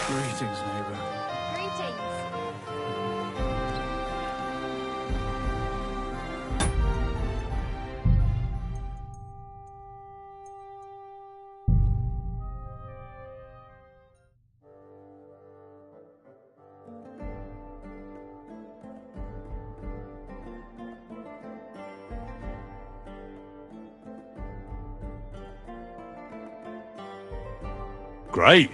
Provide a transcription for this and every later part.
Greetings, neighbor. Greetings. Great.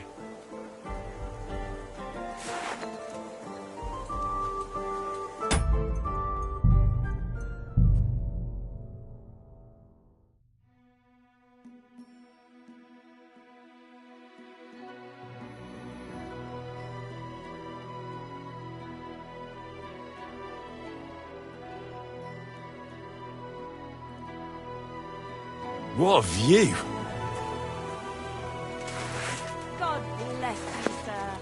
What a view! God bless you, sir.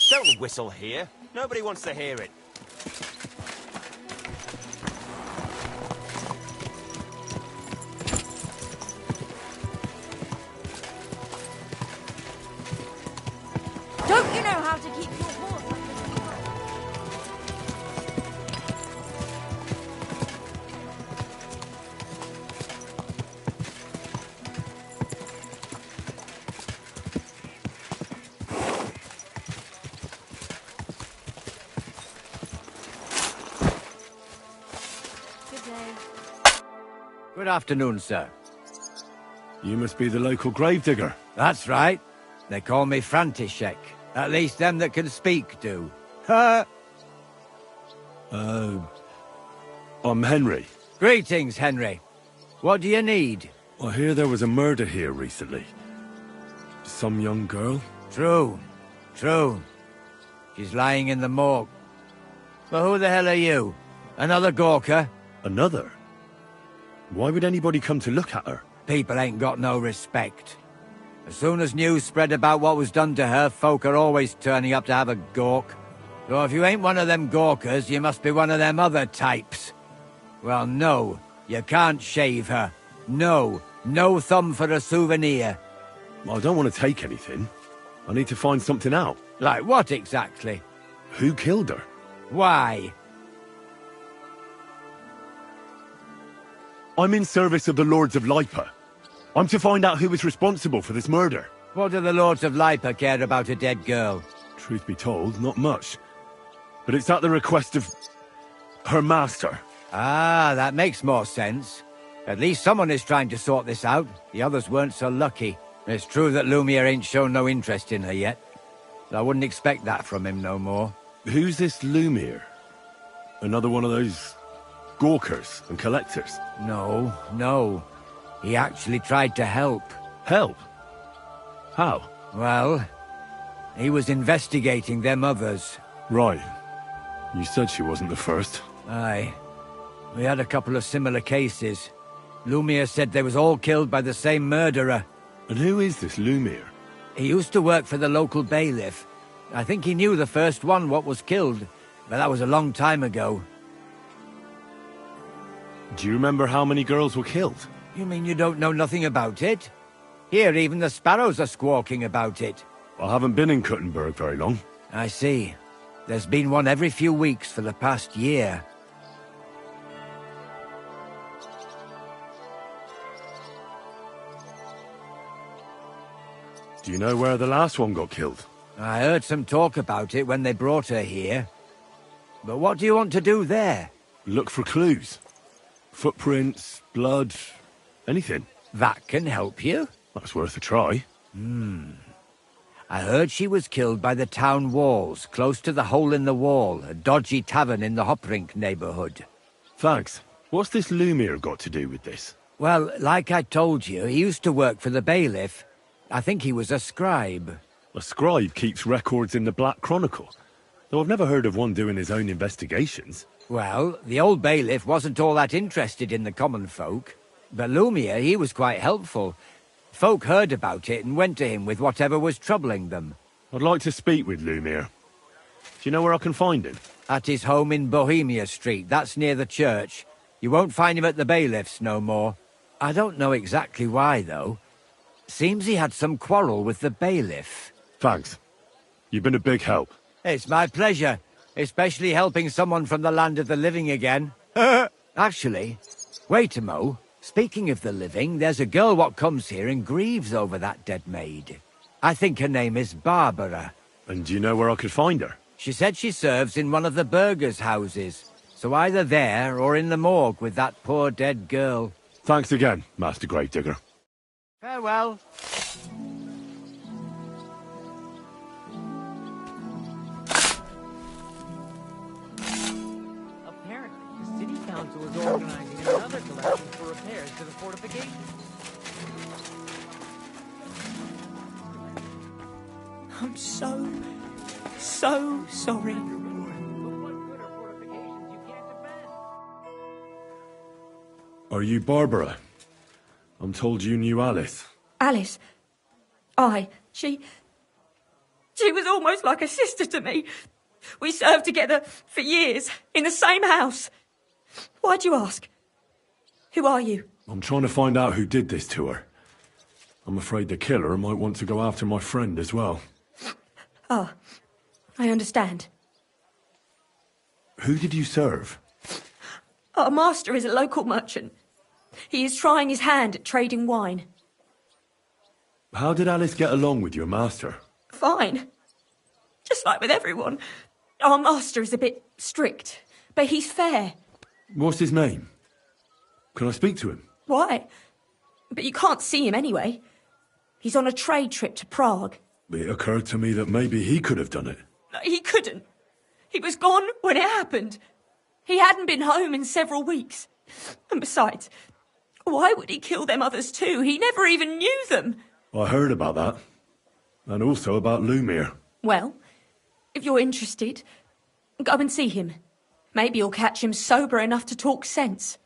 Don't whistle here. Nobody wants to hear it. Don't you know how to keep Good afternoon, sir. You must be the local gravedigger. That's right. They call me František. At least them that can speak do. Ha! I'm Henry. Greetings, Henry. What do you need? I hear there was a murder here recently. Some young girl? True. She's lying in the morgue. But who the hell are you? Another Gawker? Another? Why would anybody come to look at her? People ain't got no respect. As soon as news spread about what was done to her, folk are always turning up to have a gawk. So if you ain't one of them Gawkers, you must be one of them other types. Well, no, you can't shave her. No thumb for a souvenir. I don't want to take anything. I need to find something out. Like what exactly? Who killed her? Why? I'm in service of the Lords of Lipa. I'm to find out who was responsible for this murder. What do the Lords of Lipa care about a dead girl? Truth be told, not much. But it's at the request of her master. Ah, that makes more sense. At least someone is trying to sort this out. The others weren't so lucky. It's true that Lumiere ain't shown no interest in her yet. I wouldn't expect that from him no more. Who's this Lumiere? Another one of those gawkers and collectors? No. He actually tried to help. Help? How? Well, he was investigating them others. Right. You said she wasn't the first. Aye. We had a couple of similar cases. Lumiere said they was all killed by the same murderer. And who is this Lumiere? He used to work for the local bailiff. I think he knew the first one what was killed, but that was a long time ago. Do you remember how many girls were killed? You mean you don't know nothing about it? Here, even the sparrows are squawking about it. I haven't been in Kuttenberg very long. I see. There's been one every few weeks for the past year. Do you know where the last one got killed? I heard some talk about it when they brought her here. But what do you want to do there? Look for clues. Footprints, blood, anything. That can help you? That's worth a try. I heard she was killed by the town walls, close to the Hole in the Wall, a dodgy tavern in the Hoprink neighborhood. Thanks. What's this Lumiere got to do with this? Well, like I told you, he used to work for the bailiff. I think he was a scribe. A scribe keeps records in the Black Chronicle, though I've never heard of one doing his own investigations. Well, the old bailiff wasn't all that interested in the common folk. But Lumiere, he was quite helpful. Folk heard about it and went to him with whatever was troubling them. I'd like to speak with Lumiere. Do you know where I can find him? At his home in Bohemia Street, that's near the church. You won't find him at the bailiff's no more. I don't know exactly why, though. Seems he had some quarrel with the bailiff. Thanks. You've been a big help. It's my pleasure, especially helping someone from the land of the living again. Actually, wait a mo. Speaking of the living, there's a girl what comes here and grieves over that dead maid. I think her name is Barbara. And do you know where I could find her? She said she serves in one of the burgers' houses. So either there or in the morgue with that poor dead girl. Thanks again, Master Gravedigger. Farewell. Apparently, the city council is organizing another collection for repairs to the fortifications. I'm so sorry. Are you Barbara? I'm told you knew Alice. Alice. Aye, she was almost like a sister to me. We served together for years, in the same house. Why'd you ask? Who are you? I'm trying to find out who did this to her. I'm afraid the killer might want to go after my friend as well. Ah, I understand. Who did you serve? Our master is a local merchant. He is trying his hand at trading wine. How did Alice get along with your master? Fine. Just like with everyone. Our master is a bit strict, but he's fair. What's his name? Can I speak to him? Why? But you can't see him anyway. He's on a trade trip to Prague. It occurred to me that maybe he could have done it. He couldn't. He was gone when it happened. He hadn't been home in several weeks. And besides, why would he kill them others too? He never even knew them. I heard about that. And also about Lumir. Well, if you're interested, go and see him. Maybe you'll catch him sober enough to talk sense.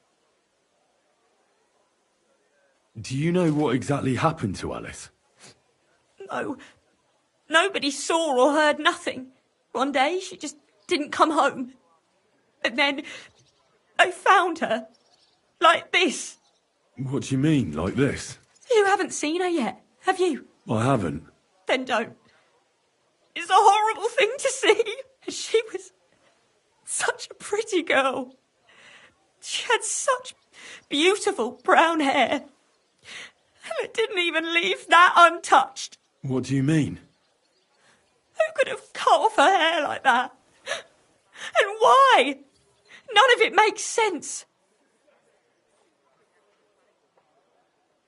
Do you know what exactly happened to Alice? No. Nobody saw or heard nothing. One day she just didn't come home. And then they found her. Like this. What do you mean, like this? You haven't seen her yet, have you? I haven't. Then don't. It's a horrible thing to see. She was such a pretty girl. She had such beautiful brown hair. And it didn't even leave that untouched. What do you mean? Who could have cut off her hair like that? And why? None of it makes sense.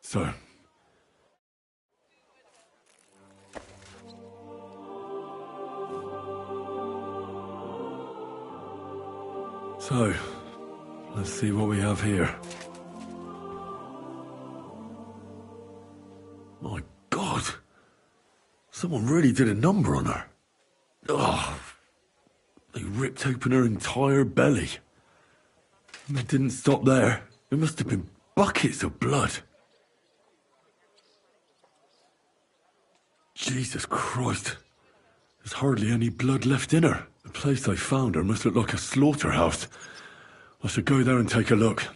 So... So, let's see what we have here. My God! Someone really did a number on her. Oh, they ripped open her entire belly. And they didn't stop there. There must have been buckets of blood. Jesus Christ. There's hardly any blood left in her. The place I found her must look like a slaughterhouse. I should go there and take a look.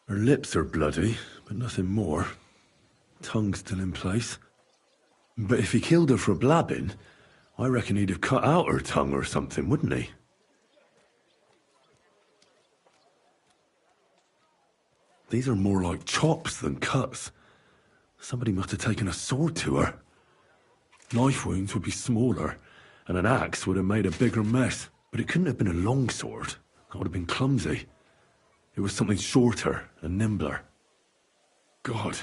Her lips are bloody, but nothing more. Tongue still in place. But if he killed her for blabbing, I reckon he'd have cut out her tongue or something, wouldn't he? These are more like chops than cuts. Somebody must have taken a sword to her. Knife wounds would be smaller, and an axe would have made a bigger mess. But it couldn't have been a long sword. That would have been clumsy. It was something shorter and nimbler. God,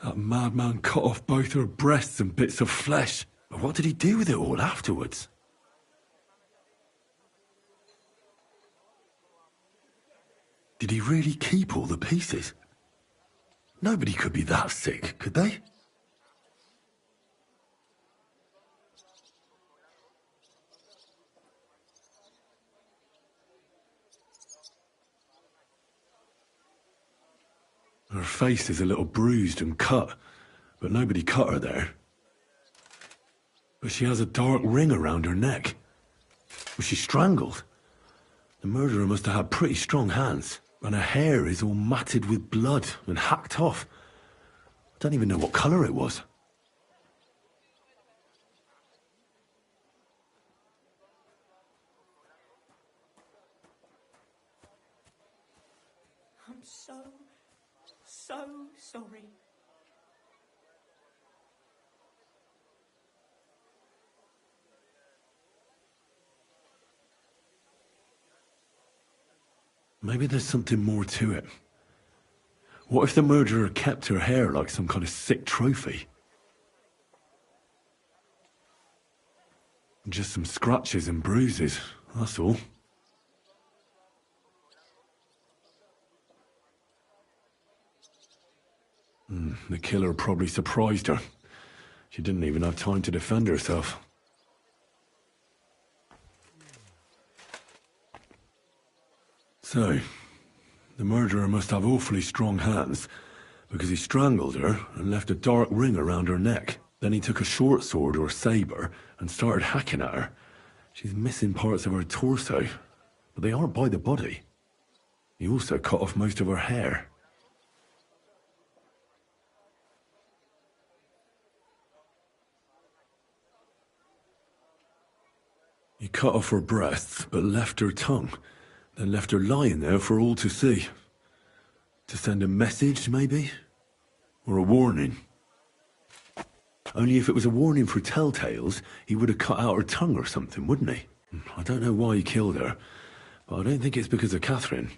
that madman cut off both her breasts and bits of flesh. But what did he do with it all afterwards? Did he really keep all the pieces? Nobody could be that sick, could they? Her face is a little bruised and cut, but nobody cut her there. But she has a dark ring around her neck. Was she strangled? The murderer must have had pretty strong hands. And her hair is all matted with blood and hacked off. I don't even know what colour it was. I'm so sorry. Maybe there's something more to it. What if the murderer kept her hair like some kind of sick trophy? Just some scratches and bruises, that's all. The killer probably surprised her. She didn't even have time to defend herself. So, the murderer must have awfully strong hands, because he strangled her and left a dark ring around her neck. Then he took a short sword or saber and started hacking at her. She's missing parts of her torso, but they aren't by the body. He also cut off most of her hair. He cut off her breasts, but left her tongue. Then left her lying there for all to see. To send a message, maybe? Or a warning? Only if it was a warning for telltales, he would have cut out her tongue or something, wouldn't he? I don't know why he killed her, but I don't think it's because of Catherine.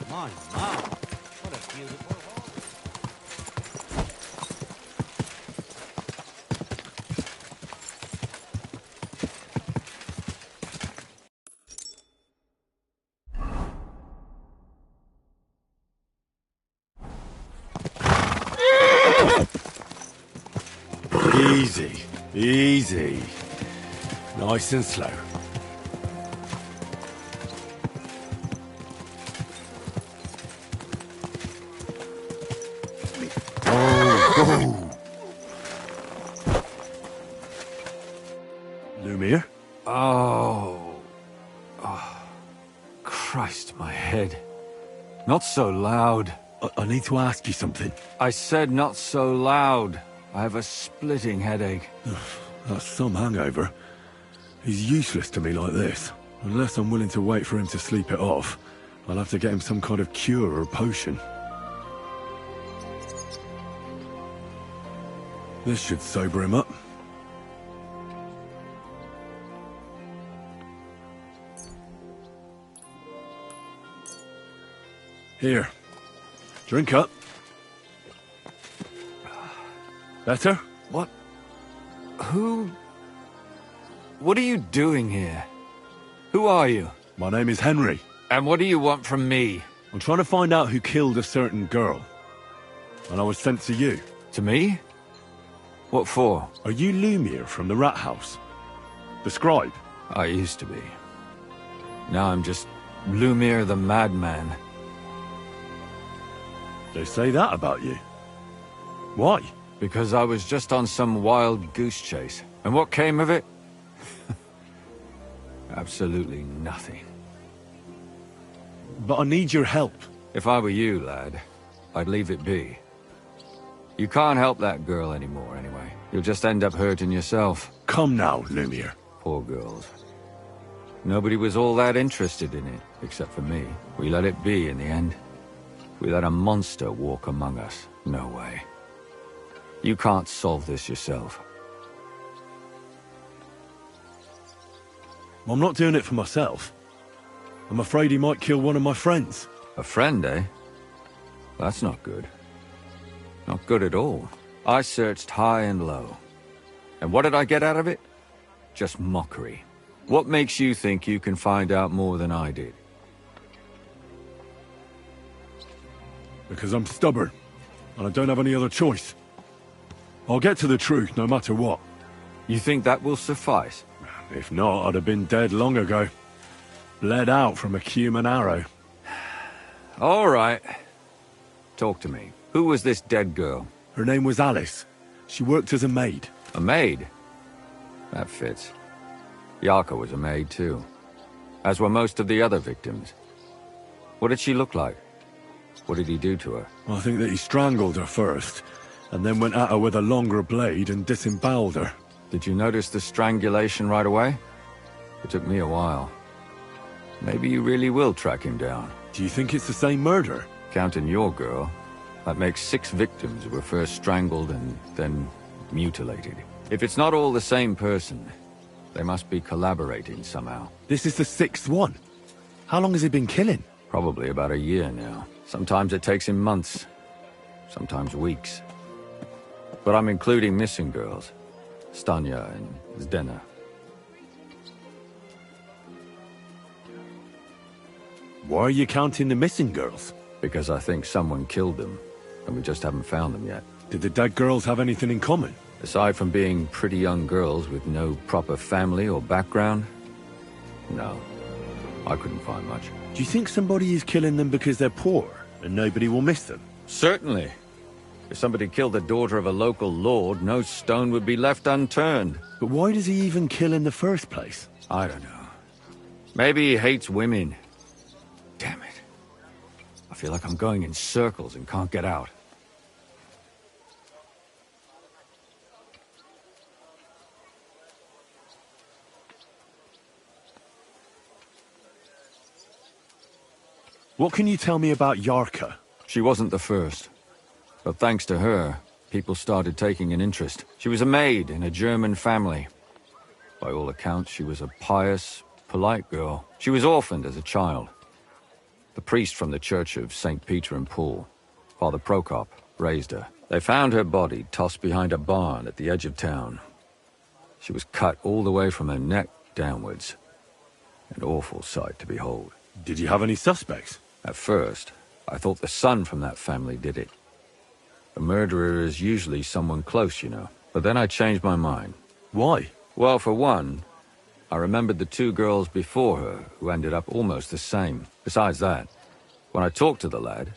My mom, what a beautiful home. Easy, easy. Nice and slow. Lumir? Oh. Christ, my head. Not so loud. I need to ask you something. I said not so loud. I have a splitting headache. That's some hangover. He's useless to me like this. Unless I'm willing to wait for him to sleep it off, I'll have to get him some kind of cure or potion. This should sober him up. Here. Drink up. Better? What? Who? What are you doing here? Who are you? My name is Henry. And what do you want from me? I'm trying to find out who killed a certain girl. And I was sent to you. To me? What for? Are you Lumir from the Rat House? The scribe? I used to be. Now I'm just Lumir the Madman. They say that about you. Why? Because I was just on some wild goose chase. And what came of it? Absolutely nothing. But I need your help. If I were you, lad, I'd leave it be. You can't help that girl anymore, anyway. You'll just end up hurting yourself. Come now, Lumir. Poor girls. Nobody was all that interested in it, except for me. We let it be in the end. We let a monster walk among us. No way. You can't solve this yourself. I'm not doing it for myself. I'm afraid he might kill one of my friends. A friend, eh? That's not good. Not good at all. I searched high and low. And what did I get out of it? Just mockery. What makes you think you can find out more than I did? Because I'm stubborn, and I don't have any other choice. I'll get to the truth no matter what. You think that will suffice? If not, I'd have been dead long ago. Bled out from a human arrow. All right. Talk to me. Who was this dead girl? Her name was Alice. She worked as a maid. A maid? That fits. Yarka was a maid too. As were most of the other victims. What did she look like? What did he do to her? I think that he strangled her first, and then went at her with a longer blade and disemboweled her. Did you notice the strangulation right away? It took me a while. Maybe you really will track him down. Do you think it's the same murder? Counting your girl, that makes 6 victims who were first strangled and then mutilated. If it's not all the same person, they must be collaborating somehow. This is the 6th one. How long has he been killing? Probably about a year now. Sometimes it takes him months, sometimes weeks. But I'm including missing girls. Stanya and Zdena. Why are you counting the missing girls? Because I think someone killed them, and we just haven't found them yet. Did the dead girls have anything in common? Aside from being pretty young girls with no proper family or background, no. I couldn't find much. Do you think somebody is killing them because they're poor, and nobody will miss them? Certainly. If somebody killed the daughter of a local lord, no stone would be left unturned. But why does he even kill in the first place? I don't know. Maybe he hates women. Damn it. I feel like I'm going in circles and can't get out. What can you tell me about Yarka? She wasn't the first. But thanks to her, people started taking an interest. She was a maid in a German family. By all accounts, she was a pious, polite girl. She was orphaned as a child. The priest from the church of St. Peter and Paul, Father Prokop, raised her. They found her body tossed behind a barn at the edge of town. She was cut all the way from her neck downwards. An awful sight to behold. Did you have any suspects? At first, I thought the son from that family did it. A murderer is usually someone close, you know. But then I changed my mind. Why? Well, for one, I remembered the two girls before her who ended up almost the same. Besides that, when I talked to the lad,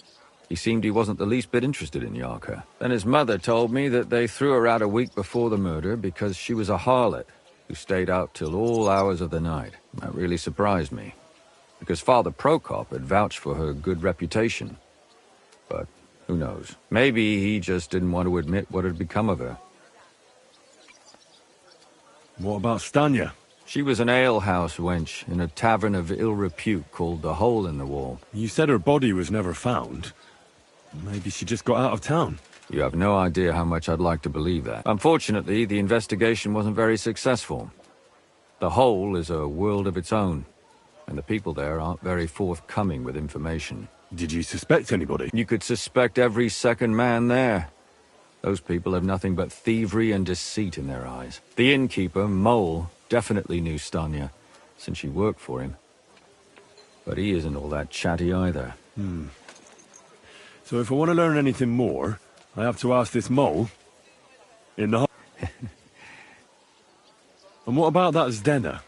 he seemed he wasn't the least bit interested in Yarka. Then his mother told me that they threw her out a week before the murder because she was a harlot who stayed out till all hours of the night. That really surprised me, because Father Prokop had vouched for her good reputation. But who knows? Maybe he just didn't want to admit what had become of her. What about Stanya? She was an alehouse wench in a tavern of ill repute called the Hole in the Wall. You said her body was never found. Maybe she just got out of town. You have no idea how much I'd like to believe that. Unfortunately, the investigation wasn't very successful. The Hole is a world of its own, and the people there aren't very forthcoming with information. Did you suspect anybody? You could suspect every second man there. Those people have nothing but thievery and deceit in their eyes. The innkeeper, Mole, definitely knew Stanya, since she worked for him. But he isn't all that chatty either. So if I want to learn anything more, I have to ask this mole in the And what about that Zdena?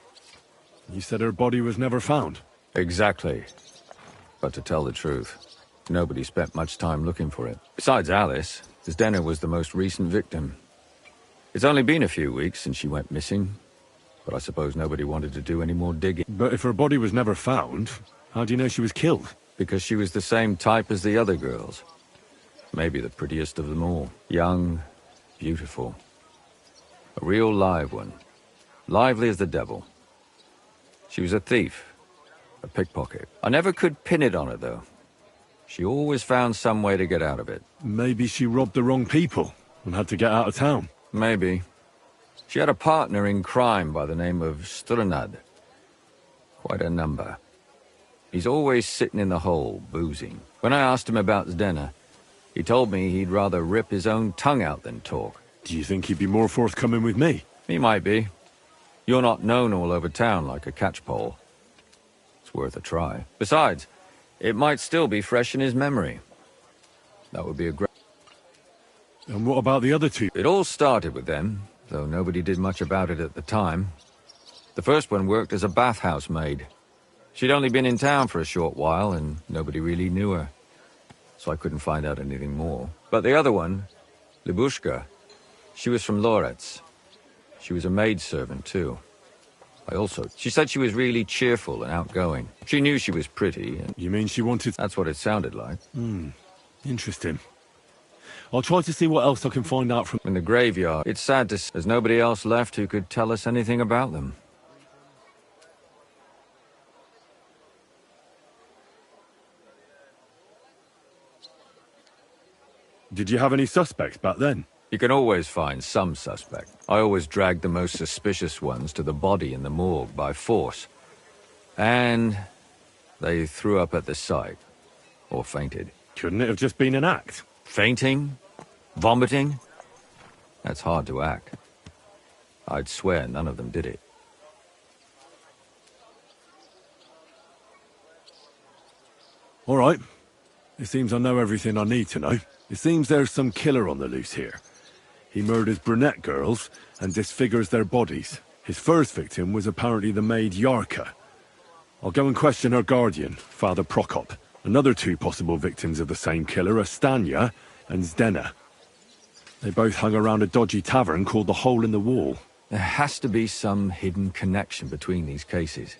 You said her body was never found. Exactly. But to tell the truth, nobody spent much time looking for it. Besides Alice, Zdena was the most recent victim. It's only been a few weeks since she went missing, but I suppose nobody wanted to do any more digging. But if her body was never found, how do you know she was killed? Because she was the same type as the other girls. Maybe the prettiest of them all. Young, beautiful. A real live one. Lively as the devil. She was a thief. A pickpocket. I never could pin it on her, though. She always found some way to get out of it. Maybe she robbed the wrong people and had to get out of town. Maybe. She had a partner in crime by the name of Strunad. Quite a number. He's always sitting in the hole, boozing. When I asked him about Zdena, he told me he'd rather rip his own tongue out than talk. Do you think he'd be more forthcoming with me? He might be. You're not known all over town like a catchpole. It's worth a try. Besides, it might still be fresh in his memory. That would be a great... And what about the other two? It all started with them, though nobody did much about it at the time. The first one worked as a bathhouse maid. She'd only been in town for a short while, and nobody really knew her. So I couldn't find out anything more. But the other one, Libushka, she was from Loretz. She was a maidservant, too. She said she was really cheerful and outgoing. She knew she was pretty, and... You mean she wanted... That's what it sounded like. Interesting. I'll try to see what else I can find out from... In the graveyard, it's sad to... There's nobody else left who could tell us anything about them. Did you have any suspects back then? You can always find some suspect. I always dragged the most suspicious ones to the body in the morgue by force. And they threw up at the sight. Or fainted. Couldn't it have just been an act? Fainting? Vomiting? That's hard to act. I'd swear none of them did it. All right. It seems I know everything I need to know. It seems there's some killer on the loose here. He murders brunette girls and disfigures their bodies. His first victim was apparently the maid Yarka. I'll go and question her guardian, Father Prokop. Another two possible victims of the same killer are Stanya and Zdena. They both hung around a dodgy tavern called the Hole in the Wall. There has to be some hidden connection between these cases.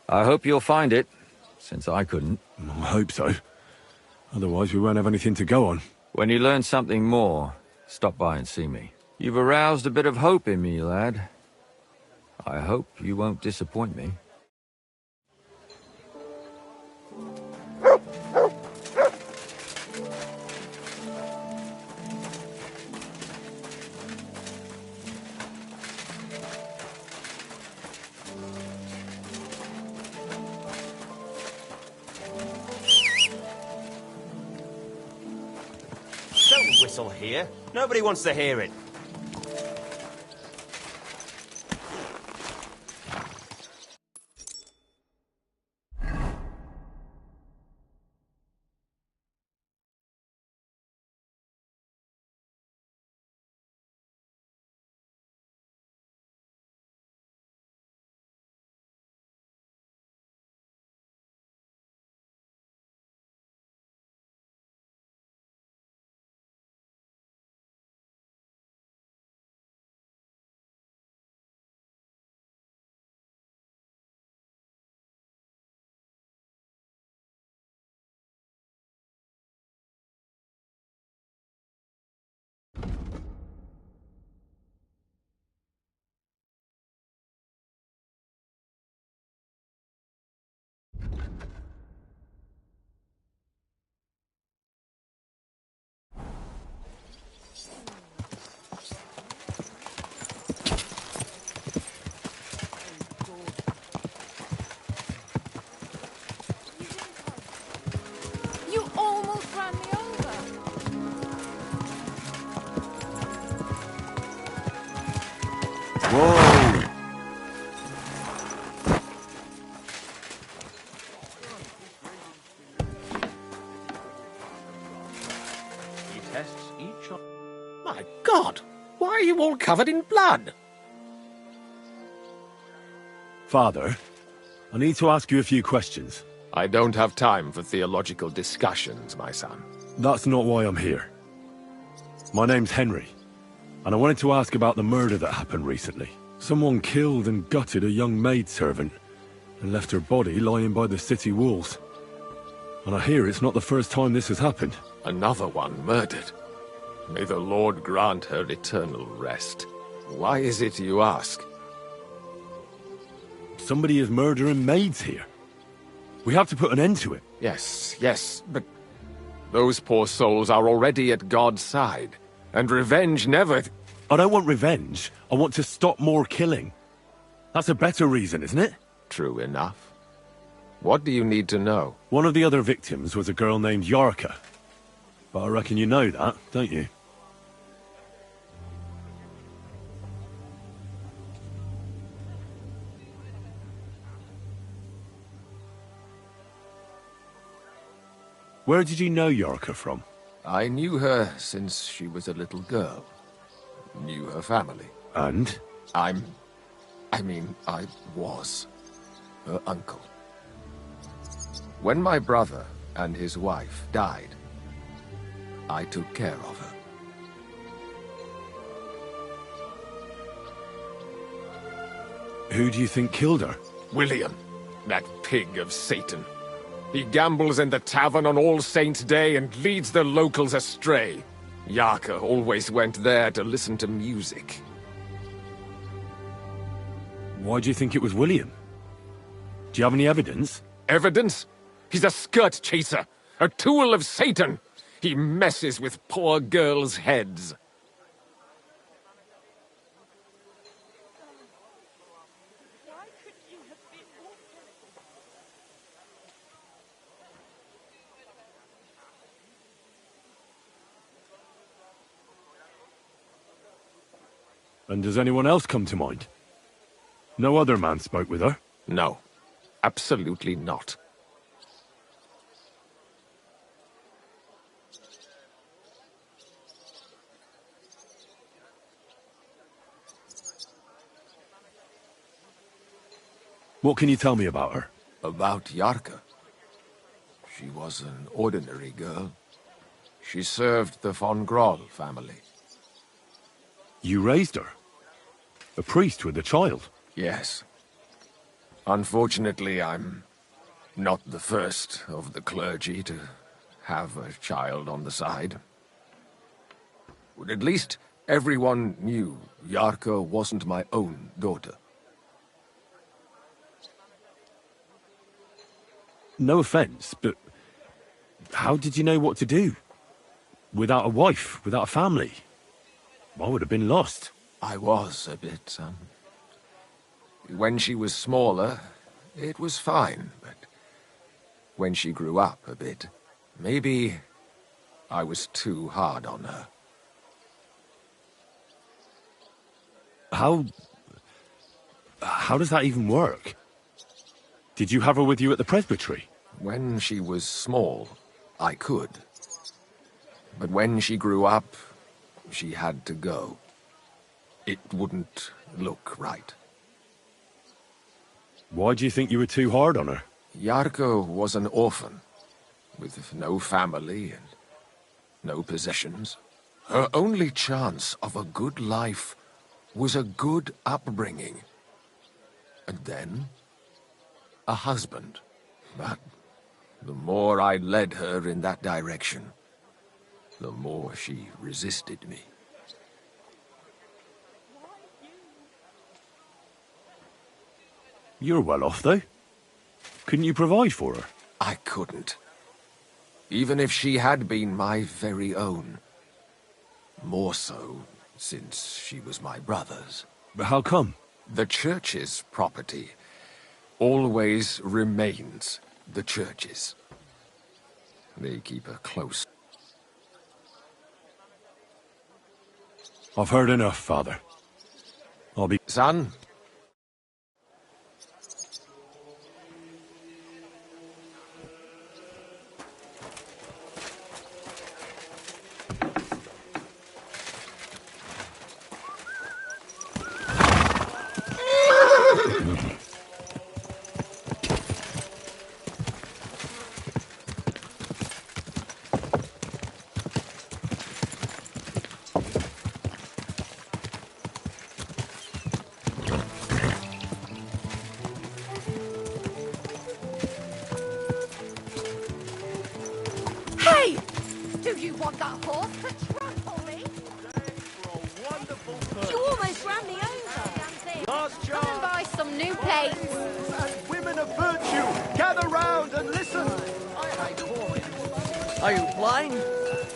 I hope you'll find it. since I couldn't. I hope so. Otherwise, we won't have anything to go on. When you learn something more, stop by and see me. You've aroused a bit of hope in me, lad. I hope you won't disappoint me. Don't whistle here. Nobody wants to hear it. You almost ran me over. Whoa! He tests each of... My God! Why are you all covered in blood? Father, I need to ask you a few questions. I don't have time for theological discussions, my son. That's not why I'm here. My name's Henry, and I wanted to ask about the murder that happened recently. Someone killed and gutted a young maidservant and left her body lying by the city walls. And I hear it's not the first time this has happened. Another one murdered. May the Lord grant her eternal rest. Why is it you ask? Somebody is murdering maids here. We have to put an end to it. Yes, but those poor souls are already at God's side, and revenge never... I don't want revenge. I want to stop more killing. That's a better reason, isn't it? True enough. What do you need to know? One of the other victims was a girl named Yarka. But I reckon you know that, don't you? Where did you know Yarka from? I knew her since she was a little girl. Knew her family. And? I was her uncle. When my brother and his wife died, I took care of her. Who do you think killed her? William, that pig of Satan. He gambles in the tavern on All Saints' Day and leads the locals astray. Yarka always went there to listen to music. Why do you think it was William? Do you have any evidence? Evidence? He's a skirt chaser, a tool of Satan. He messes with poor girls' heads. And does anyone else come to mind? No other man spoke with her? No, absolutely not. What can you tell me about her? About Yarka. She was an ordinary girl. She served the von Groll family. You raised her? A priest with a child? Yes. Unfortunately, I'm Not the first of the clergy to have a child on the side. But at least everyone knew Yarka wasn't my own daughter. No offense, but how did you know what to do? Without a wife, without a family? I would have been lost. I was a bit, When she was smaller, it was fine, but when she grew up a bit, maybe I was too hard on her. How does that even work? Did you have her with you at the presbytery? When she was small, I could. But when she grew up, she had to go. It wouldn't look right. Why do you think you were too hard on her? Yarko was an orphan, with no family and no possessions. Her only chance of a good life was a good upbringing. And then, a husband. But the more I led her in that direction, the more she resisted me. You're well off, though. Couldn't you provide for her? I couldn't. Even if she had been my very own. More so, since she was my brother's. But how come? The church's property always remains the church's. They keep her close. I've heard enough, Father. I'll be... Son? Hey! Do you want that horse to trample me? You almost ran me over. Last Come and buy some new plates. And women of virtue, gather round and listen. Are you blind?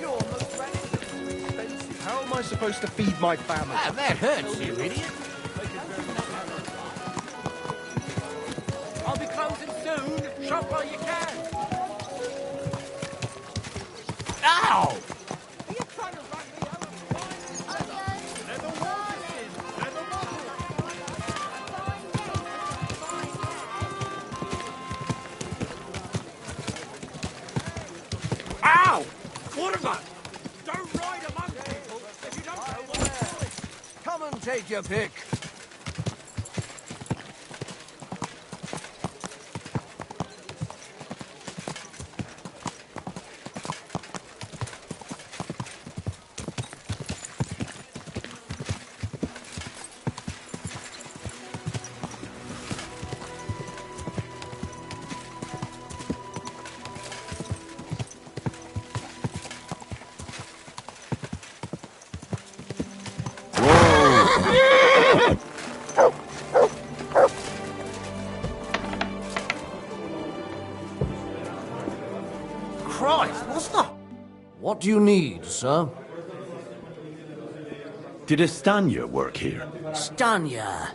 You're almost expensive. How am I supposed to feed my family? That hurts, you idiot. I'll be closing soon. Shop while you can. Ow! Ow! Waterman! Don't ride among people if you don't know what they're doing. Come and take your pick. Christ, what's that? What do you need, sir? Did a Stanya work here? Stanya?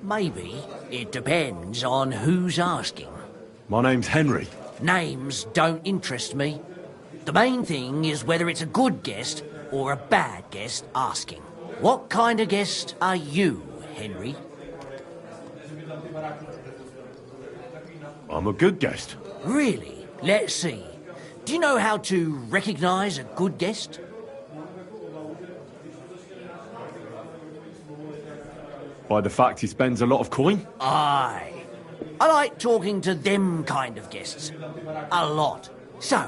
Maybe. It depends on who's asking. My name's Henry. Names don't interest me. The main thing is whether it's a good guest or a bad guest asking. What kind of guest are you, Henry? I'm a good guest. Really? Let's see. Do you know how to recognise a good guest? By the fact he spends a lot of coin? Aye. I like talking to them kind of guests. A lot. So,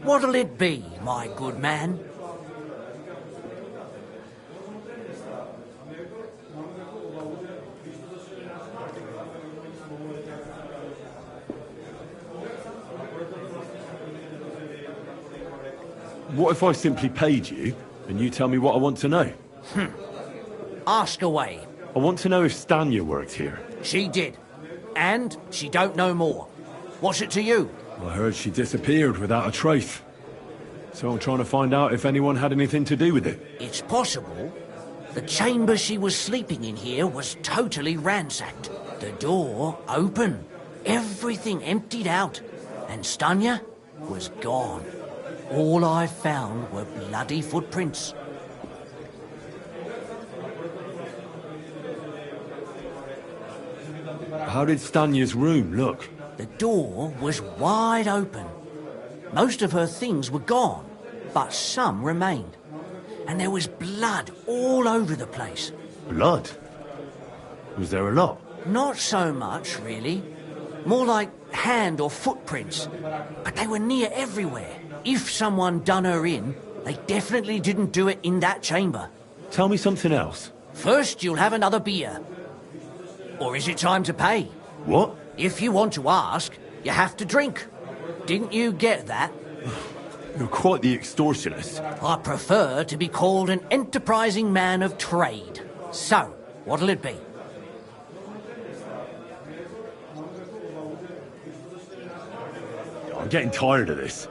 what'll it be, my good man? What if I simply paid you, and you tell me what I want to know? Ask away. I want to know if Stanya worked here. She did. And she don't know more. What's it to you? I heard she disappeared without a trace. So I'm trying to find out if anyone had anything to do with it. It's possible. The chamber she was sleeping in here was totally ransacked. The door open. Everything emptied out. And Stanya was gone. All I found were bloody footprints. How did Stanya's room look? The door was wide open. Most of her things were gone, but some remained. And there was blood all over the place. Blood? Was there a lot? Not so much, really. More like hand or footprints. But they were near everywhere. If someone done her in, they definitely didn't do it in that chamber. Tell me something else. First, you'll have another beer. Or is it time to pay? What? If you want to ask, you have to drink. Didn't you get that? You're quite the extortionist. I prefer to be called an enterprising man of trade. So, what'll it be? I'm getting tired of this.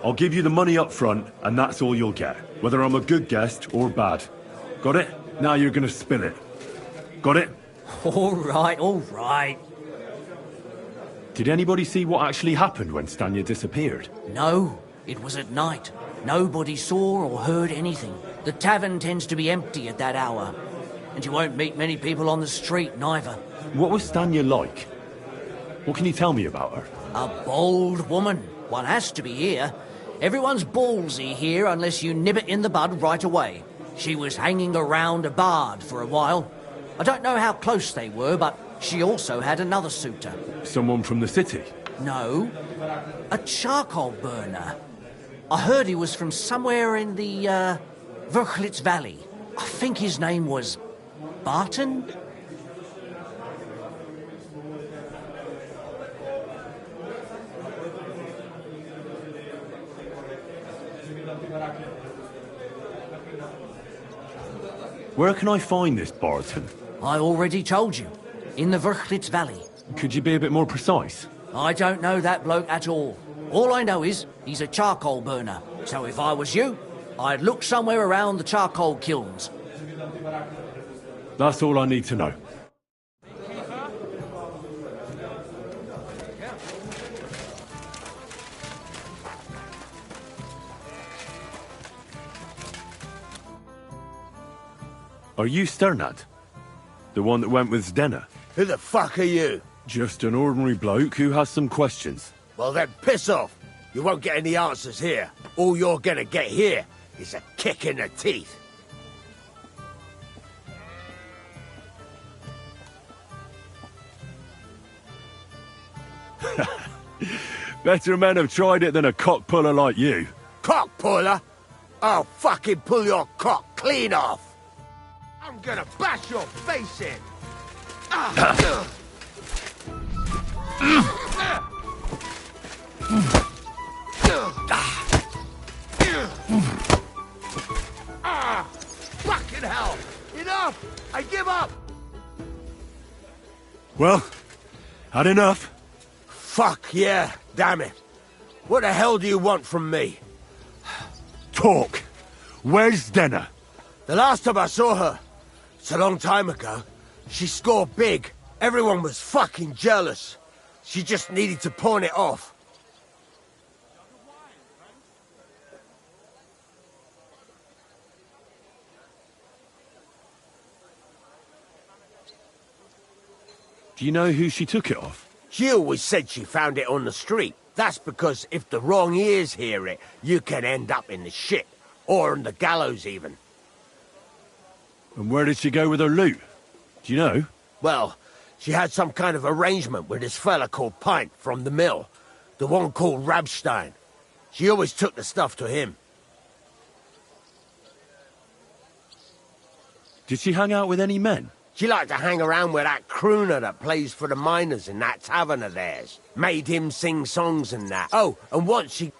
I'll give you the money up front, and that's all you'll get. Whether I'm a good guest or bad. Got it? Now you're gonna spill it. Got it? All right, all right. Did anybody see what actually happened when Stanya disappeared? No, it was at night. Nobody saw or heard anything. The tavern tends to be empty at that hour. And you won't meet many people on the street, neither. What was Stanya like? What can you tell me about her? A bold woman. One has to be here. Everyone's ballsy here unless you nib it in the bud right away. She was hanging around a bard for a while. I don't know how close they were, but she also had another suitor. Someone from the city? No, a charcoal burner. I heard he was from somewhere in the, Verchlitz Valley. I think his name was Barton? Where can I find this Barton? I already told you. In the Verchlitz Valley. Could you be a bit more precise? I don't know that bloke at all. All I know is he's a charcoal burner. So if I was you, I'd look somewhere around the charcoal kilns. That's all I need to know. Are you Sternad? The one that went with Zdenna? Who the fuck are you? Just an ordinary bloke who has some questions. Well then, piss off. You won't get any answers here. All you're gonna get here is a kick in the teeth. Better men have tried it than a cock puller like you. Cock puller? I'll fucking pull your cock clean off. I'm gonna bash your face in. Fucking hell! Enough! I give up! Well, had enough? Fuck yeah, damn it. What the hell do you want from me? Talk! Where's Zdenna? The last time I saw her, it's a long time ago, she scored big. Everyone was fucking jealous. She just needed to pawn it off. Do you know who she took it off? She always said she found it on the street. That's because if the wrong ears hear it, you can end up in the shit. Or on the gallows, even. And where did she go with her loot? Do you know? Well, she had some kind of arrangement with this fella called Pint from the mill. The one called Rabstein. She always took the stuff to him. Did she hang out with any men? She liked to hang around with that crooner that plays for the miners in that tavern of theirs. Made him sing songs and that. Oh, and once she...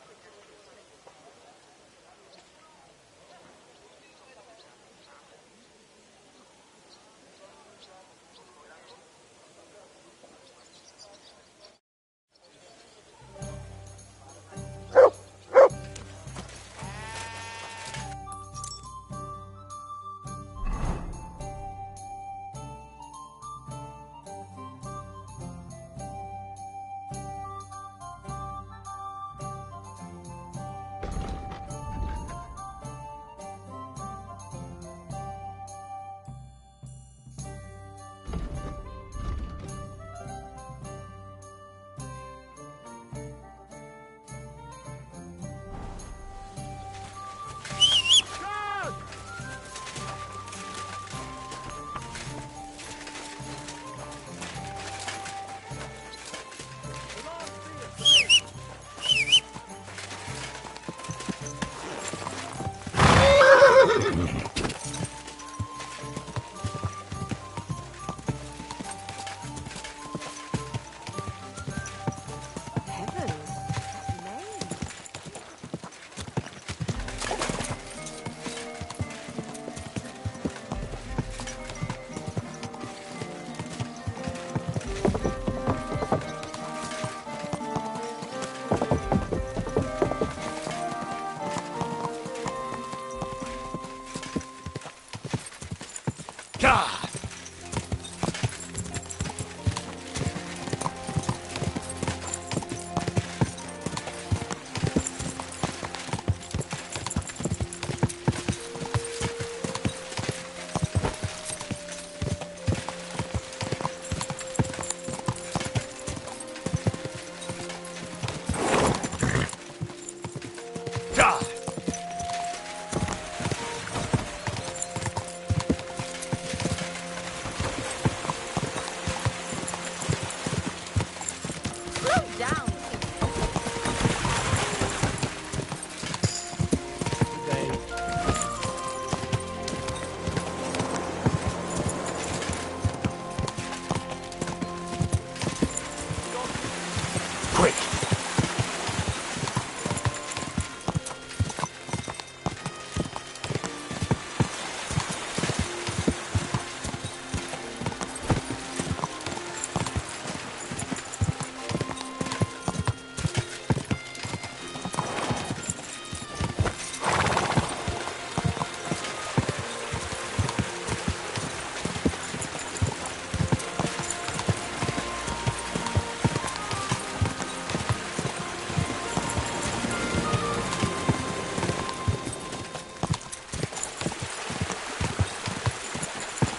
God!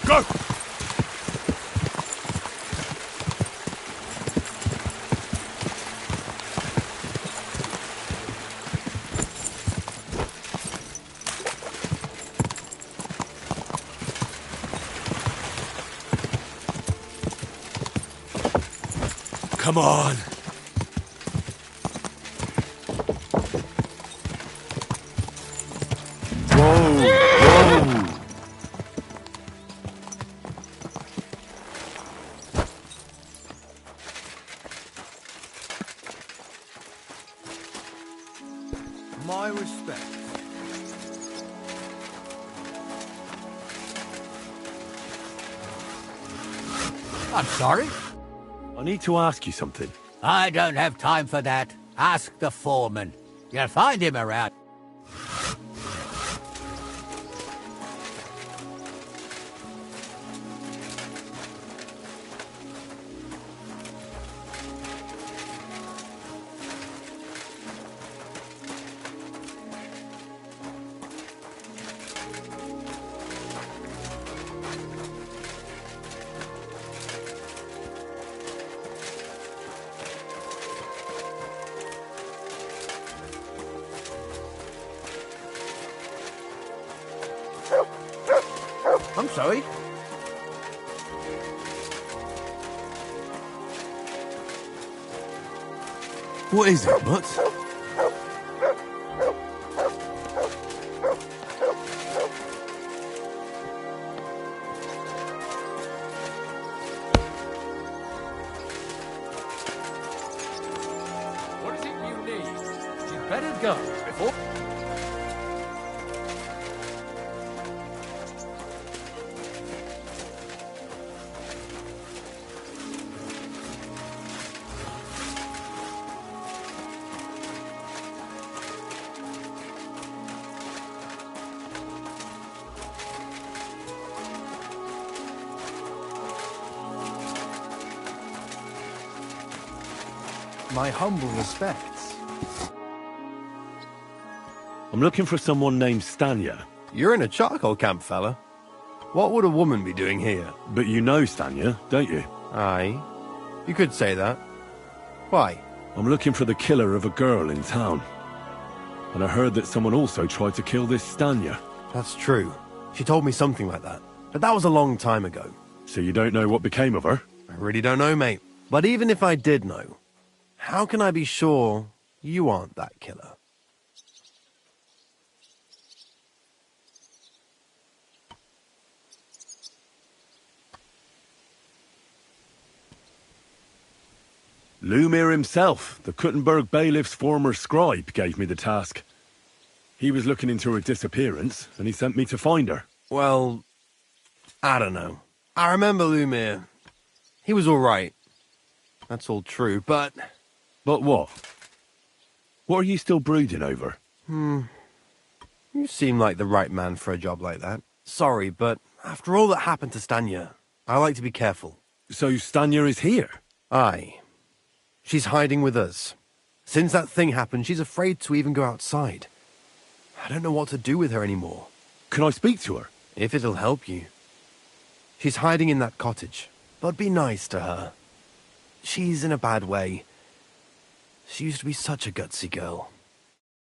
Go! Come on! My respect. I'm sorry? I need to ask you something. I don't have time for that. Ask the foreman. You'll find him around. I'm sorry. What is it, Butts? What is it you need? You'd better go before... My humble respects. I'm looking for someone named Stanya. You're in a charcoal camp, fella. What would a woman be doing here? But you know Stanya, don't you? Aye. You could say that. Why? I'm looking for the killer of a girl in town. And I heard that someone also tried to kill this Stanya. That's true. She told me something like that. But that was a long time ago. So you don't know what became of her? I really don't know, mate. But even if I did know, how can I be sure you aren't that killer? Lumir himself, the Kuttenberg bailiff's former scribe, gave me the task. He was looking into her disappearance, and he sent me to find her. Well, I don't know. I remember Lumir. He was all right. That's all true, but... But what? What are you still brooding over? You seem like the right man for a job like that. Sorry, but After all that happened to Stanya, I like to be careful. So Stanya is here? Aye. She's hiding with us. Since that thing happened, she's afraid to even go outside. I don't know what to do with her anymore. Can I speak to her? If it'll help you. She's hiding in that cottage, but be nice to her. She's in a bad way. She used to be such a gutsy girl.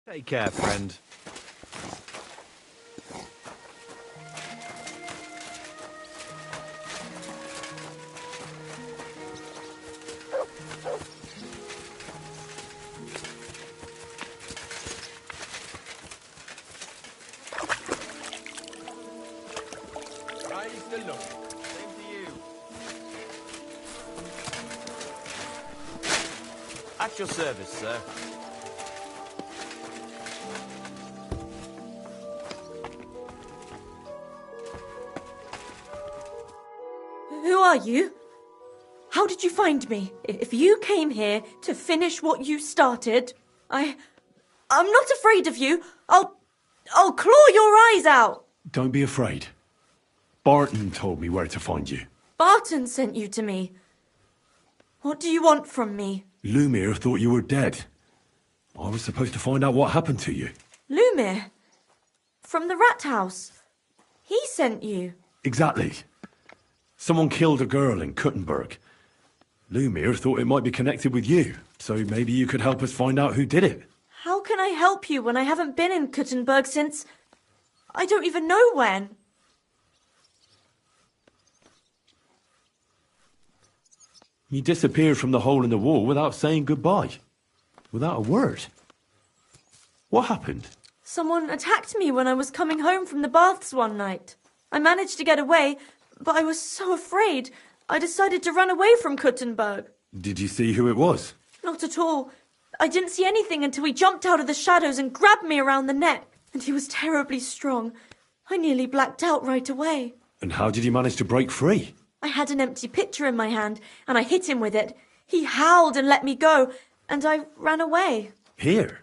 Take care, friend. At your service, sir. Who are you? How did you find me? If you came here to finish what you started, I'm not afraid of you. I'll claw your eyes out. Don't be afraid. Barton told me where to find you. Barton sent you to me. What do you want from me? Lumir thought you were dead. I was supposed to find out what happened to you. Lumir? From the rat house? He sent you? Exactly. Someone killed a girl in Kuttenberg. Lumir thought it might be connected with you, so maybe you could help us find out who did it. How can I help you when I haven't been in Kuttenberg since... I don't even know when. You disappeared from the hole in the wall without saying goodbye. Without a word. What happened? Someone attacked me when I was coming home from the baths one night. I managed to get away, but I was so afraid. I decided to run away from Kuttenberg. Did you see who it was? Not at all. I didn't see anything until he jumped out of the shadows and grabbed me around the neck. And he was terribly strong. I nearly blacked out right away. And how did you manage to break free? I had an empty pitcher in my hand, and I hit him with it. He howled and let me go, and I ran away. Here?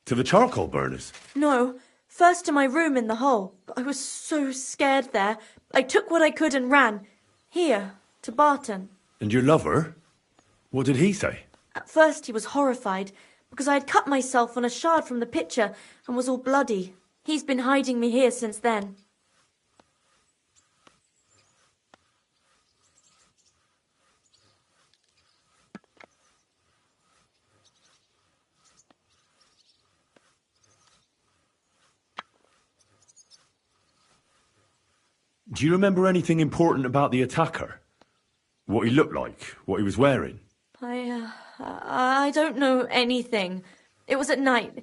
To the charcoal burners? No, first to my room in the hole. I was so scared there. I took what I could and ran. Here, to Barton. And your lover? What did he say? At first he was horrified, because I had cut myself on a shard from the pitcher and was all bloody. He's been hiding me here since then. Do you remember anything important about the attacker? What he looked like? What he was wearing? I don't know anything. It was at night.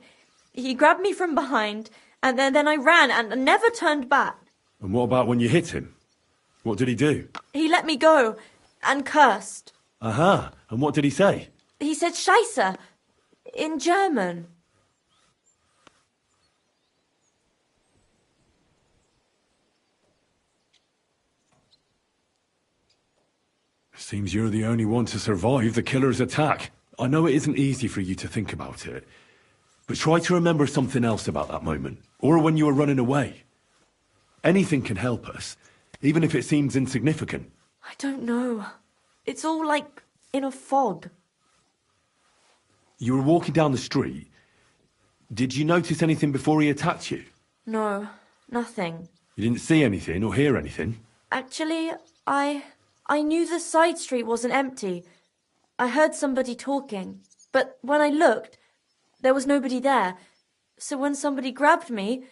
He grabbed me from behind, and then I ran and never turned back. And what about when you hit him? What did he do? He let me go and cursed. Aha. And what did he say? He said Scheisse in German. Seems you're the only one to survive the killer's attack. I know it isn't easy for you to think about it, but try to remember something else about that moment, or when you were running away. Anything can help us, even if it seems insignificant. I don't know. It's all like in a fog. You were walking down the street. Did you notice anything before he attacked you? No, nothing. You didn't see anything or hear anything? Actually, I knew the side street wasn't empty. I heard somebody talking, but when I looked, there was nobody there. So when somebody grabbed me,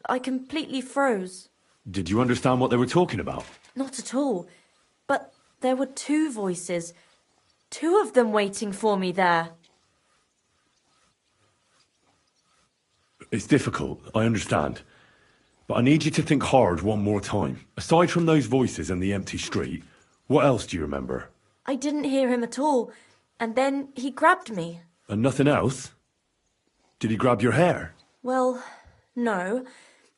I completely froze. Did you understand what they were talking about? Not at all. But there were two voices. Two of them waiting for me there. It's difficult, I understand. But I need you to think hard one more time. Aside from those voices and the empty street, what else do you remember? I didn't hear him at all, and then he grabbed me. And nothing else? Did he grab your hair? Well, no.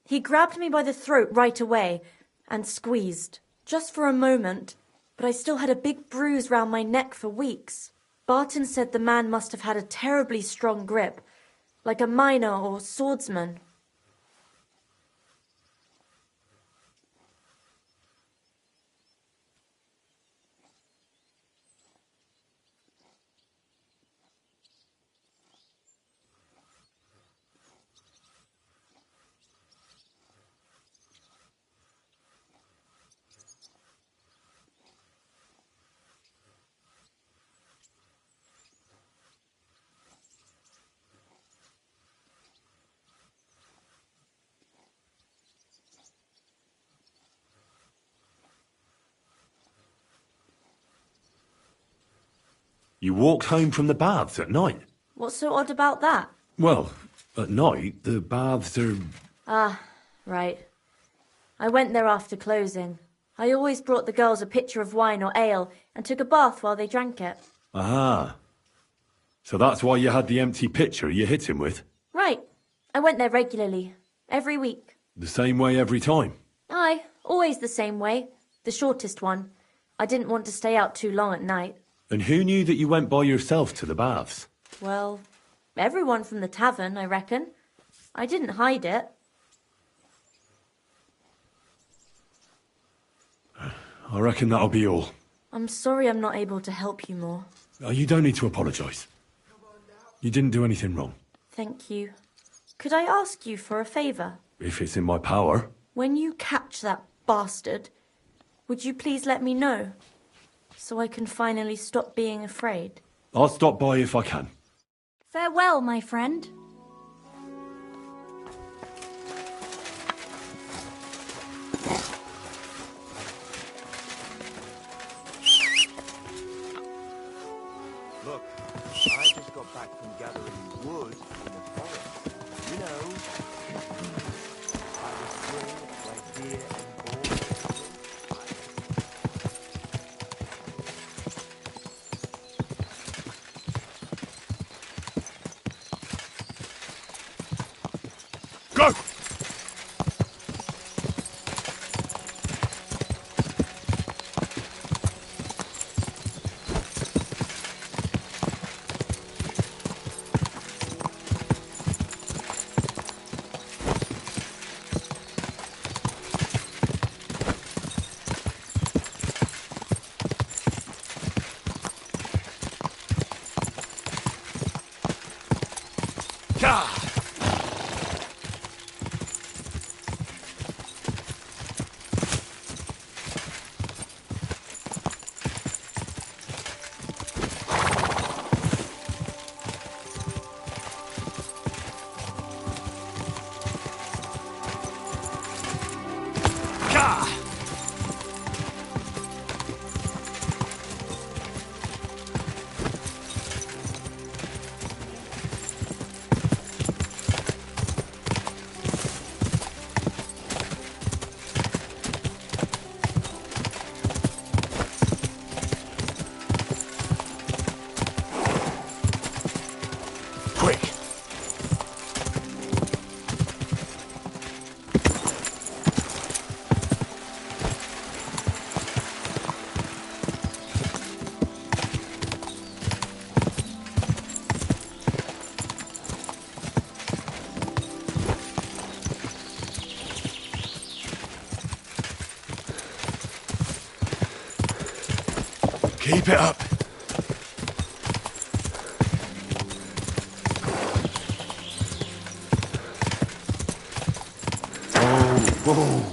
He grabbed me by the throat right away and squeezed, just for a moment, but I still had a big bruise round my neck for weeks. Barton said the man must have had a terribly strong grip, like a miner or swordsman. You walked home from the baths at night. What's so odd about that? Well, at night, the baths are... Ah, right. I went there after closing. I always brought the girls a pitcher of wine or ale and took a bath while they drank it. Ah. So that's why you had the empty pitcher you hit him with? Right. I went there regularly. Every week. The same way every time? Aye, always the same way. The shortest one. I didn't want to stay out too long at night. And who knew that you went by yourself to the baths? Well, everyone from the tavern, I reckon. I didn't hide it. I reckon that'll be all. I'm sorry I'm not able to help you more. You don't need to apologise. You didn't do anything wrong. Thank you. Could I ask you for a favour? If it's in my power. When you catch that bastard, would you please let me know? So I can finally stop being afraid. I'll stop by if I can. Farewell, my friend. Look, I just got back from gathering wood in the forest. You know, I was still where deer and boar. Go! Keep it up. Whoa.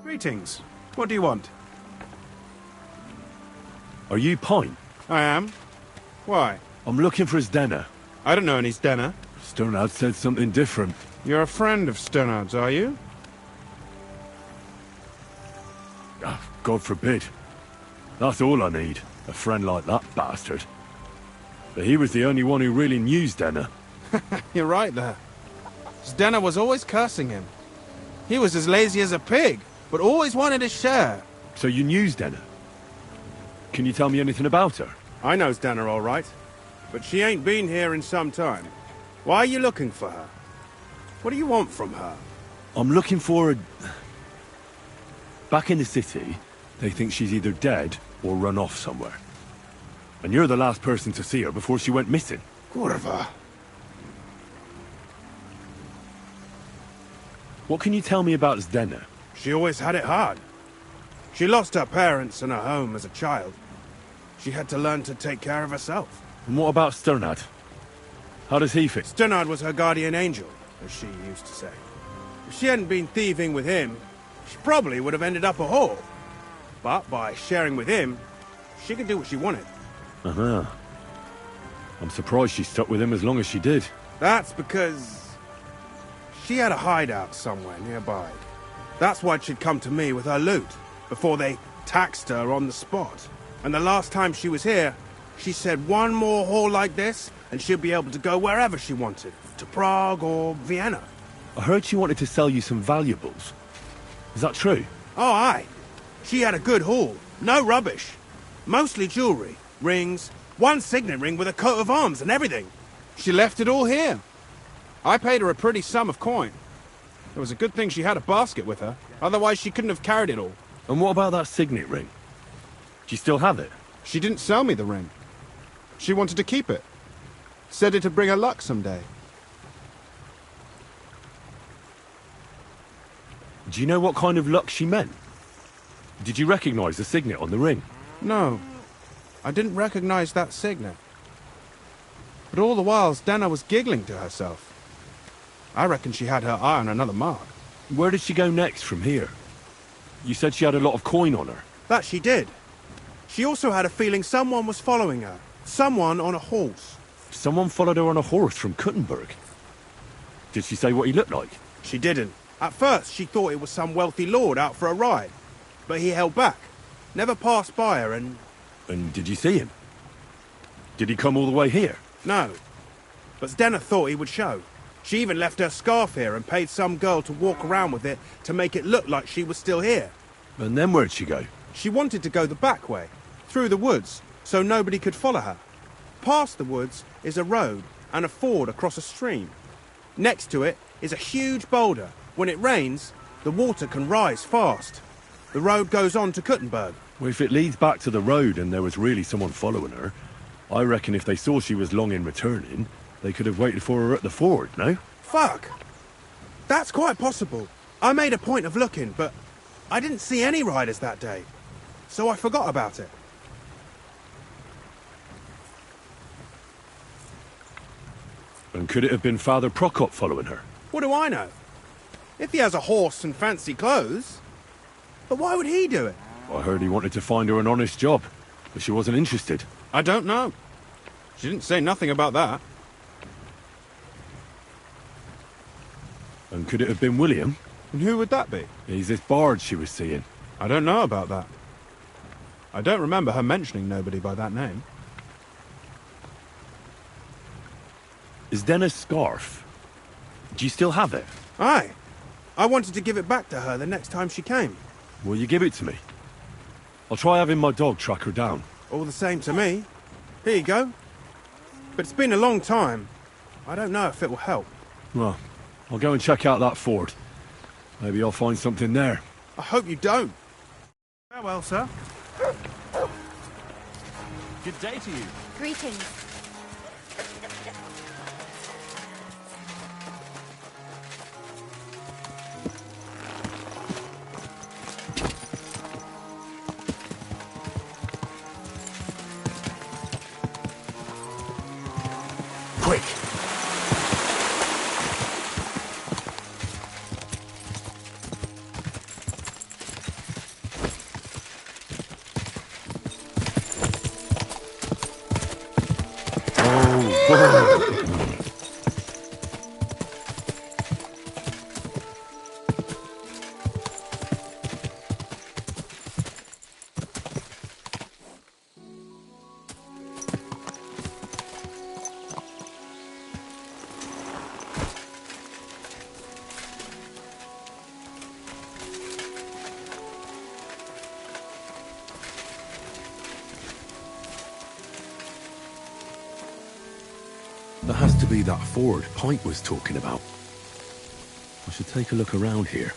Greetings. What do you want? Are you Pine? I am. Why? I'm looking for his Denner. I don't know any Stenner. Sternard said something different. You're a friend of Sternard's, are you? God forbid. That's all I need. A friend like that bastard. But he was the only one who really knew Denner. You're right there. Stenner was always cursing him. He was as lazy as a pig, but always wanted his share. So you knew Denner? Can you tell me anything about her? I know Stenner all right, but she ain't been here in some time. Why are you looking for her? What do you want from her? I'm looking for a... Back in the city, They think she's either dead or run off somewhere. And you're the last person to see her before she went missing. Kurva. What can you tell me about Zdena? She always had it hard. She lost her parents and her home as a child. She had to learn to take care of herself. And what about Sternad? How does he fit? Sternad was her guardian angel, as she used to say. If she hadn't been thieving with him, she probably would have ended up a whore. But by sharing with him, she could do what she wanted. Uh-huh. I'm surprised she stuck with him as long as she did. That's because she had a hideout somewhere nearby. That's why she'd come to me with her loot, before they taxed her on the spot. And the last time she was here, she said one more haul like this, and she'd be able to go wherever she wanted. To Prague or Vienna. I heard she wanted to sell you some valuables. Is that true? Oh, aye. She had a good haul. No rubbish. Mostly jewellery, rings, one signet ring with a coat of arms and everything. She left it all here. I paid her a pretty sum of coin. It was a good thing she had a basket with her. Otherwise, she couldn't have carried it all. And what about that signet ring? Do you still have it? She didn't sell me the ring. She wanted to keep it. Said it'd bring her luck someday. Do you know what kind of luck she meant? Did you recognize the signet on the ring? No. I didn't recognize that signet. But all the while, Zdena was giggling to herself. I reckon she had her eye on another mark. Where did she go next from here? You said she had a lot of coin on her. That she did. She also had a feeling someone was following her. Someone on a horse. Someone followed her on a horse from Kuttenberg. Did she say what he looked like? She didn't. At first, she thought it was some wealthy lord out for a ride. But he held back. Never passed by her and... And did you see him? Did he come all the way here? No. But Zdena thought he would show. She even left her scarf here and paid some girl to walk around with it to make it look like she was still here. And then where'd she go? She wanted to go the back way, through the woods, so nobody could follow her. Past the woods is a road and a ford across a stream. Next to it is a huge boulder. When it rains, the water can rise fast. The road goes on to Kuttenberg. Well, if it leads back to the road and there was really someone following her, I reckon if they saw she was long in returning, they could have waited for her at the ford, no? Fuck! That's quite possible. I made a point of looking, but I didn't see any riders that day. So I forgot about it. And could it have been Father Prokop following her? What do I know? If he has a horse and fancy clothes. But why would he do it? I heard he wanted to find her an honest job, but she wasn't interested. I don't know. She didn't say nothing about that. And could it have been William? And who would that be? He's this bard she was seeing. I don't know about that. I don't remember her mentioning nobody by that name. Is Denna's scarf? Do you still have it? Aye. I wanted to give it back to her the next time she came. Will you give it to me? I'll try having my dog track her down. All the same to me. Here you go. But it's been a long time. I don't know if it will help. Well, I'll go and check out that ford. Maybe I'll find something there. I hope you don't. Farewell, sir. Good day to you. Greetings. Quick! That has to be that ford Pike was talking about. I should take a look around here.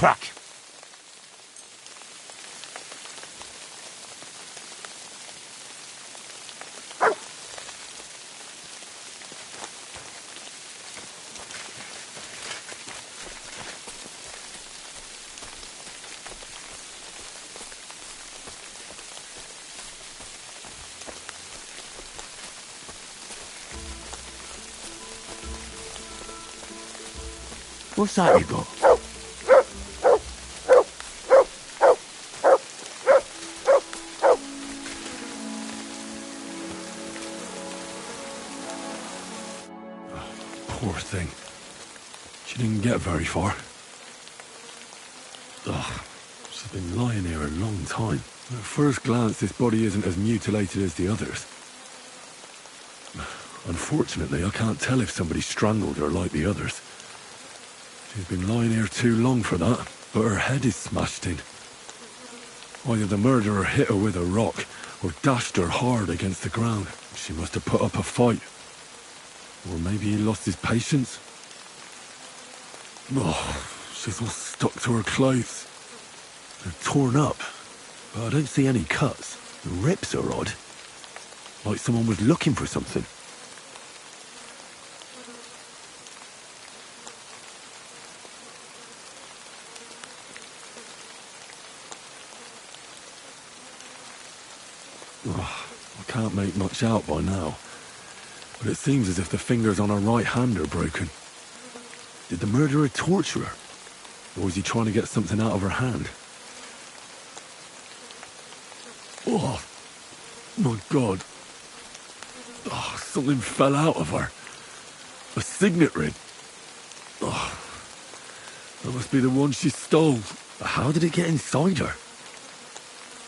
crack. What's that you got? Poor thing. She didn't get very far. Ugh, she's been lying here a long time. At first glance, this body isn't as mutilated as the others. Unfortunately, I can't tell if somebody strangled her like the others. She's been lying here too long for that, but her head is smashed in. Either the murderer hit her with a rock, or dashed her hard against the ground. She must have put up a fight. Or maybe he lost his patience. Oh, she's all stuck to her clothes. They're torn up, but I don't see any cuts. The rips are odd. Like someone was looking for something. Oh, I can't make much out by now, but it seems as if the fingers on her right hand are broken. Did the murderer torture her? Or was he trying to get something out of her hand? Oh, my God. Oh, something fell out of her. A signet ring. Oh, that must be the one she stole. How did it get inside her?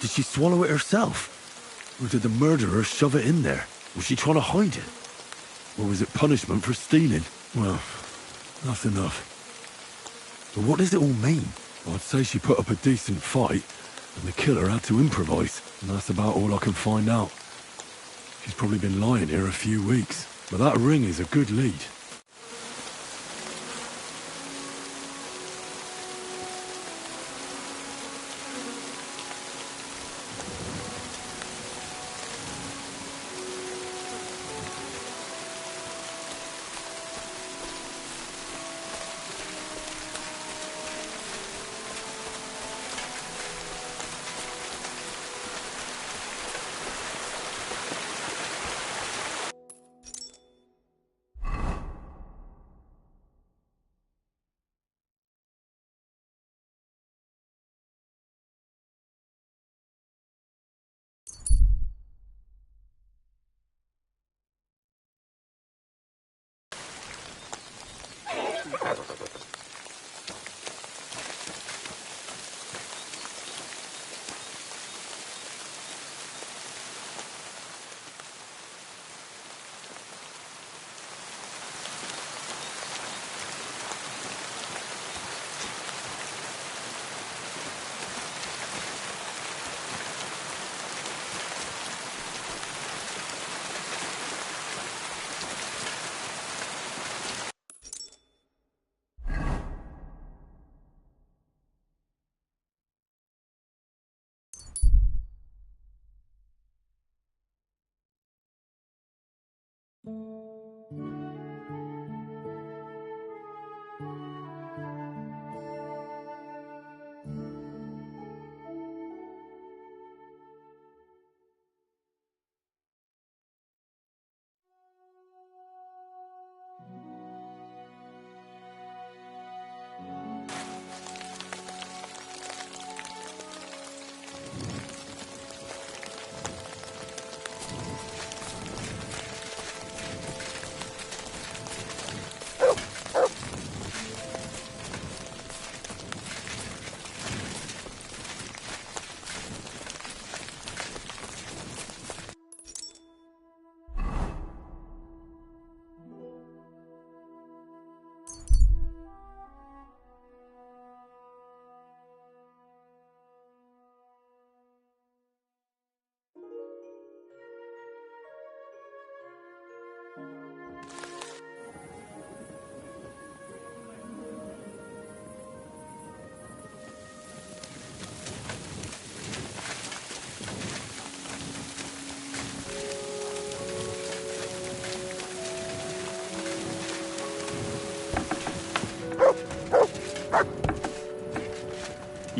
Did she swallow it herself? Or did the murderer shove it in there? Was she trying to hide it? Or was it punishment for stealing? Well, that's enough. But what does it all mean? I'd say she put up a decent fight, and the killer had to improvise, and that's about all I can find out. She's probably been lying here a few weeks, but that ring is a good lead.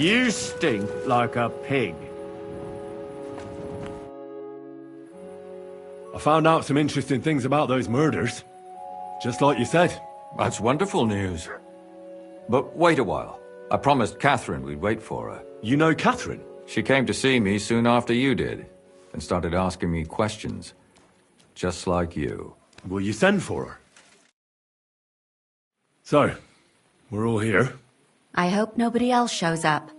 You stink like a pig. I found out some interesting things about those murders. Just like you said. That's wonderful news. But wait a while. I promised Catherine we'd wait for her. You know Catherine? She came to see me soon after you did, and started asking me questions. Just like you. Will you send for her? So, we're all here. I hope nobody else shows up.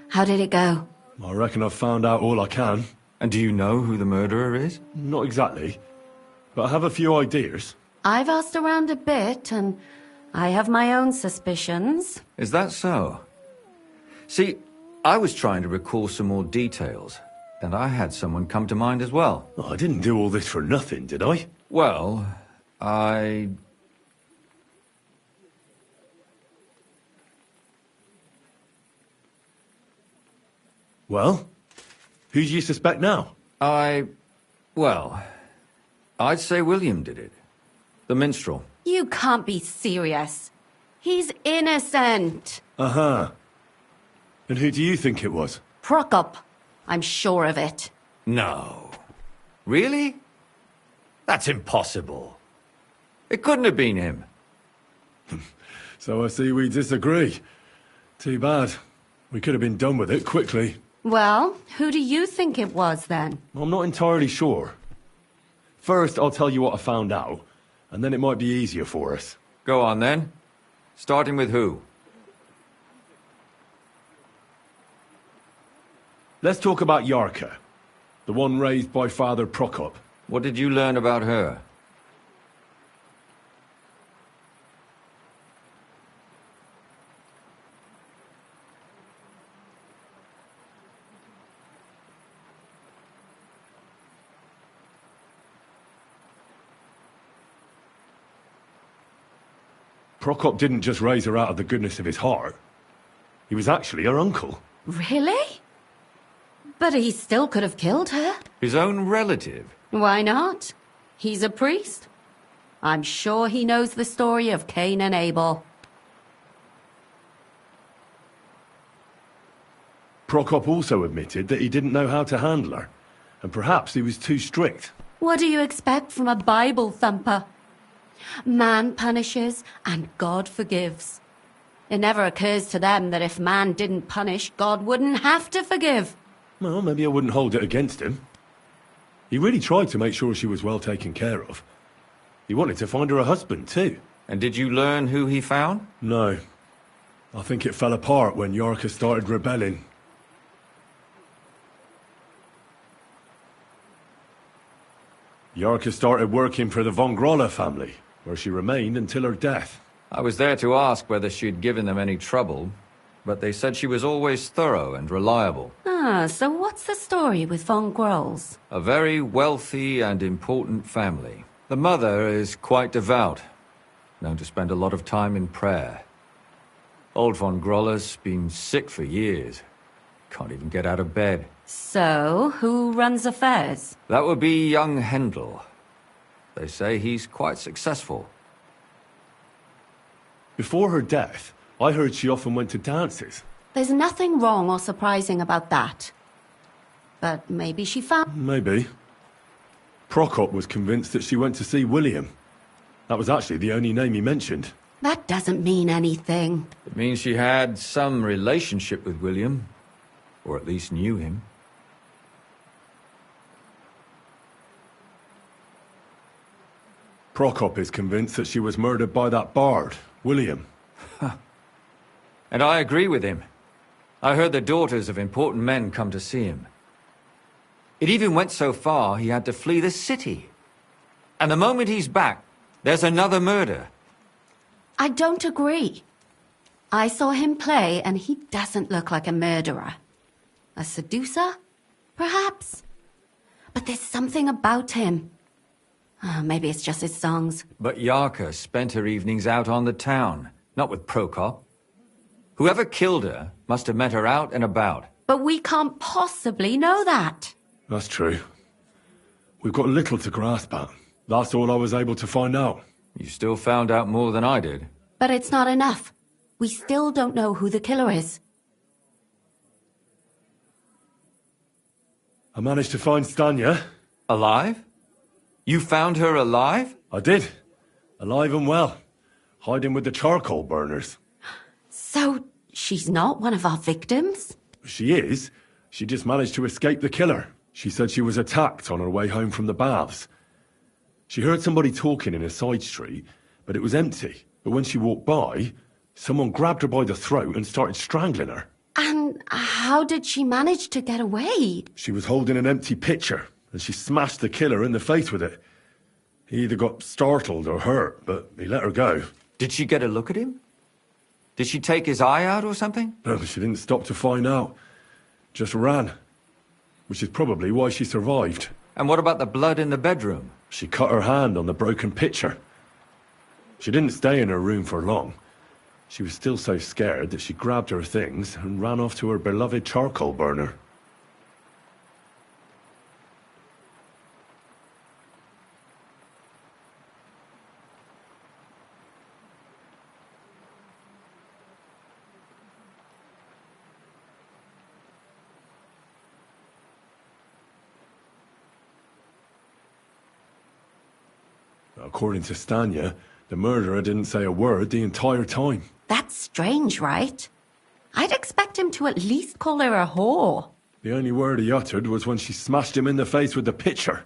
How did it go? I reckon I've found out all I can. And do you know who the murderer is? Not exactly, but I have a few ideas. I've asked around a bit, and I have my own suspicions. Is that so? See, I was trying to recall some more details, and I had someone come to mind as well. Oh, I didn't do all this for nothing, did I? Well, Well? Who do you suspect now? Well, I'd say William did it. The minstrel. You can't be serious. He's innocent. Uh-huh. And who do you think it was? Prokop. I'm sure of it. No. Really? That's impossible. It couldn't have been him. So I see we disagree. Too bad. We could have been done with it quickly. Well, who do you think it was, then? I'm not entirely sure. First, I'll tell you what I found out, and then it might be easier for us. Go on, then. Starting with who? Let's talk about Yarka, the one raised by Father Prokop. What did you learn about her? Prokop didn't just raise her out of the goodness of his heart. He was actually her uncle. Really? But he still could have killed her. His own relative? Why not? He's a priest. I'm sure he knows the story of Cain and Abel. Prokop also admitted that he didn't know how to handle her, and perhaps he was too strict. What do you expect from a Bible thumper? Man punishes and God forgives. It never occurs to them that if man didn't punish, God wouldn't have to forgive. Well, maybe I wouldn't hold it against him. He really tried to make sure she was well taken care of. He wanted to find her a husband, too. And did you learn who he found? No. I think it fell apart when Yarka started rebelling. Yarka started working for the von Groller family, where she remained until her death. I was there to ask whether she'd given them any trouble, but they said she was always thorough and reliable. Ah, so what's the story with von Grolls? A very wealthy and important family. The mother is quite devout, known to spend a lot of time in prayer. Old von Groller's been sick for years. Can't even get out of bed. So, who runs affairs? That would be young Hendel. They say he's quite successful. Before her death, I heard she often went to dances. There's nothing wrong or surprising about that. But maybe she found... Maybe. Prokop was convinced that she went to see William. That was actually the only name he mentioned. That doesn't mean anything. It means she had some relationship with William, or at least knew him. Prokop is convinced that she was murdered by that bard, William. And I agree with him. I heard the daughters of important men come to see him. It even went so far he had to flee the city. And the moment he's back, there's another murder. I don't agree. I saw him play, and he doesn't look like a murderer. A seducer? Perhaps. But there's something about him. Maybe it's just his songs. But Yarka spent her evenings out on the town, not with Prokop. Whoever killed her must have met her out and about. But we can't possibly know that. That's true. We've got little to grasp at. That's all I was able to find out. You still found out more than I did. But it's not enough. We still don't know who the killer is. I managed to find Stanya. Alive? You found her alive? I did. Alive and well. Hiding with the charcoal burners. So, she's not one of our victims? She is. She just managed to escape the killer. She said she was attacked on her way home from the baths. She heard somebody talking in a side street, but it was empty. But when she walked by, someone grabbed her by the throat and started strangling her. And how did she manage to get away? She was holding an empty pitcher, and she smashed the killer in the face with it. He either got startled or hurt, but he let her go. Did she get a look at him? Did she take his eye out or something? No, she didn't stop to find out. Just ran. Which is probably why she survived. And what about the blood in the bedroom? She cut her hand on the broken pitcher. She didn't stay in her room for long. She was still so scared that she grabbed her things and ran off to her beloved charcoal burner. According to Stanya, the murderer didn't say a word the entire time. That's strange, right? I'd expect him to at least call her a whore. The only word he uttered was when she smashed him in the face with the pitcher.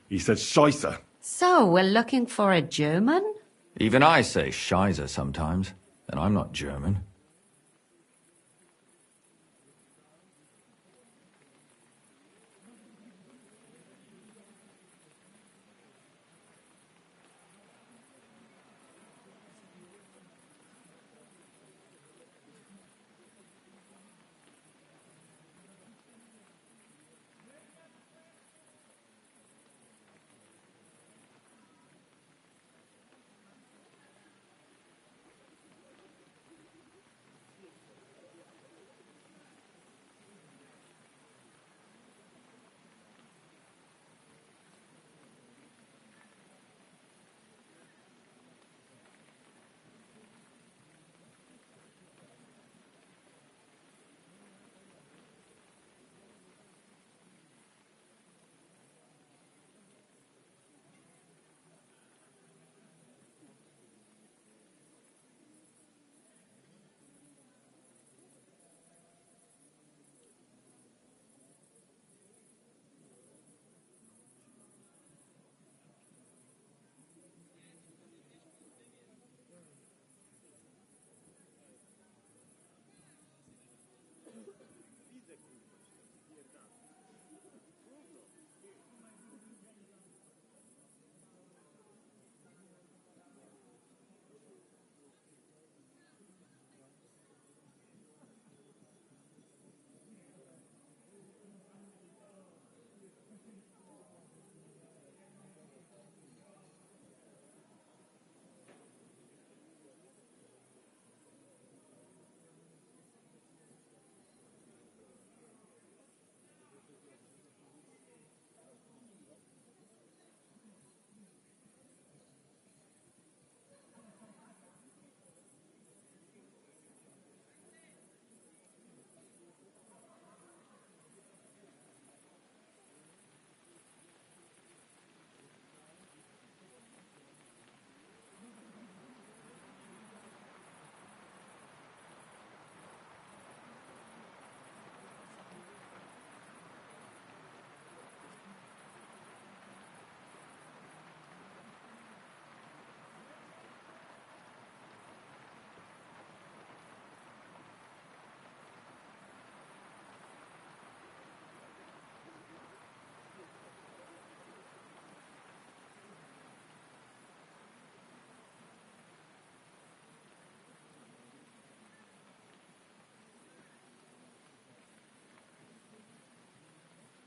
He said Scheisse. So, we're looking for a German? Even I say Scheiße sometimes, and I'm not German.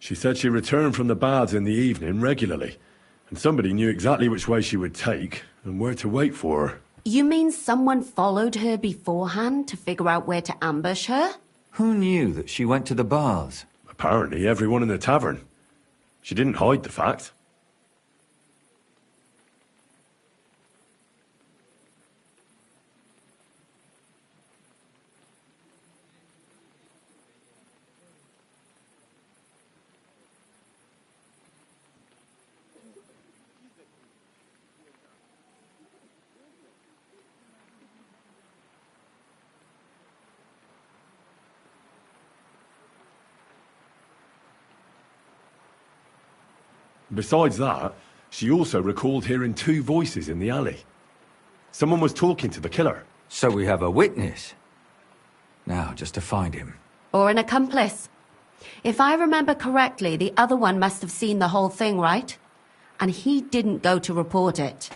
She said she returned from the baths in the evening regularly, and somebody knew exactly which way she would take and where to wait for her. You mean someone followed her beforehand to figure out where to ambush her? Who knew that she went to the baths? Apparently everyone in the tavern. She didn't hide the fact. Besides that, she also recalled hearing 2 voices in the alley. Someone was talking to the killer. So we have a witness. Now, just to find him. Or an accomplice. If I remember correctly, the other one must have seen the whole thing, right? And he didn't go to report it.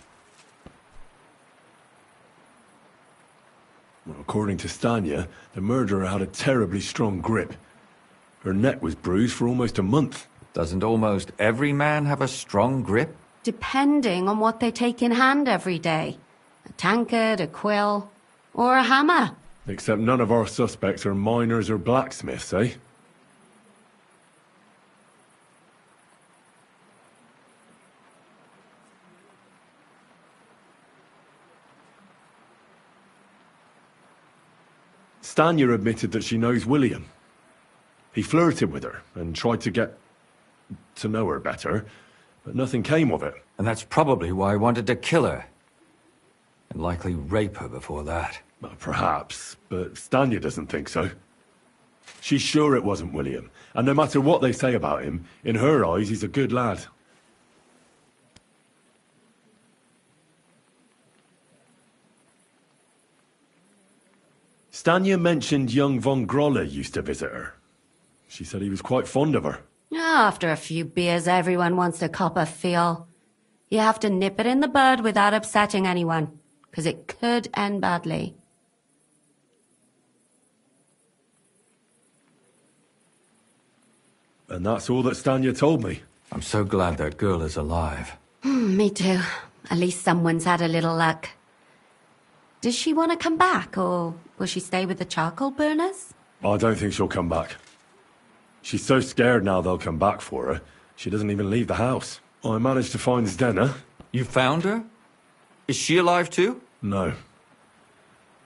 Well, according to Stanya, the murderer had a terribly strong grip. Her neck was bruised for almost a month. Doesn't almost every man have a strong grip? Depending on what they take in hand every day. A tankard, a quill, or a hammer. Except none of our suspects are miners or blacksmiths, eh? Stanya admitted that she knows William. He flirted with her and tried to get to know her better, but nothing came of it. And that's probably why he wanted to kill her. And likely rape her before that. Well, perhaps, but Stanya doesn't think so. She's sure it wasn't William, and no matter what they say about him, in her eyes he's a good lad. Stanya mentioned young von Grolle used to visit her. She said he was quite fond of her. After a few beers, everyone wants to cop a feel. You have to nip it in the bud without upsetting anyone, because it could end badly. And that's all that Stanya told me. I'm so glad that girl is alive. Me too. At least someone's had a little luck. Does she want to come back, or will she stay with the charcoal burners? I don't think she'll come back. She's so scared now they'll come back for her, she doesn't even leave the house. I managed to find Zdena. You found her? Is she alive too? No.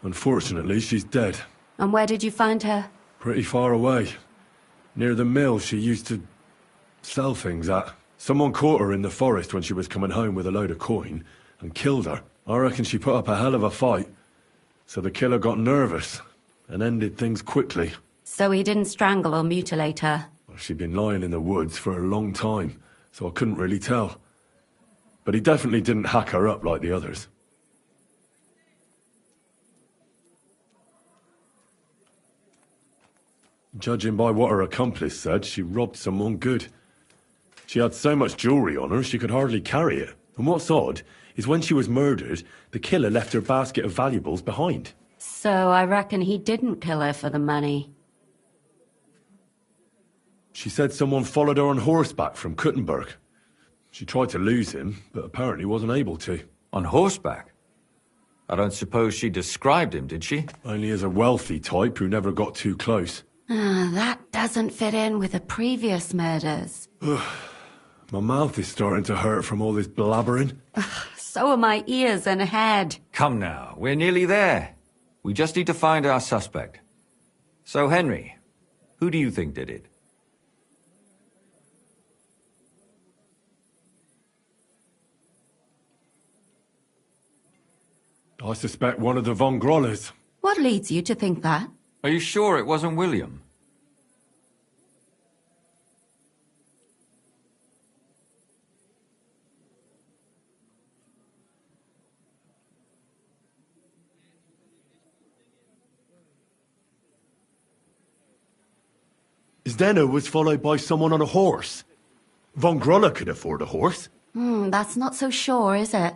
Unfortunately, she's dead. And where did you find her? Pretty far away. Near the mill she used to sell things at. Someone caught her in the forest when she was coming home with a load of coin and killed her. I reckon she put up a hell of a fight. So the killer got nervous and ended things quickly. So he didn't strangle or mutilate her? Well, she'd been lying in the woods for a long time, so I couldn't really tell. But he definitely didn't hack her up like the others. Judging by what her accomplice said, she robbed someone good. She had so much jewellery on her, she could hardly carry it. And what's odd is when she was murdered, the killer left her basket of valuables behind. So I reckon he didn't kill her for the money. She said someone followed her on horseback from Kuttenberg. She tried to lose him, but apparently wasn't able to. On horseback? I don't suppose she described him, did she? Only as a wealthy type who never got too close. That doesn't fit in with the previous murders. My mouth is starting to hurt from all this blabbering. So are my ears and head. Come now, we're nearly there. We just need to find our suspect. So, Henry, who do you think did it? I suspect one of the von Grolles. What leads you to think that? Are you sure it wasn't William? Zdeno was followed by someone on a horse. Von Grolle could afford a horse. That's not so sure, is it?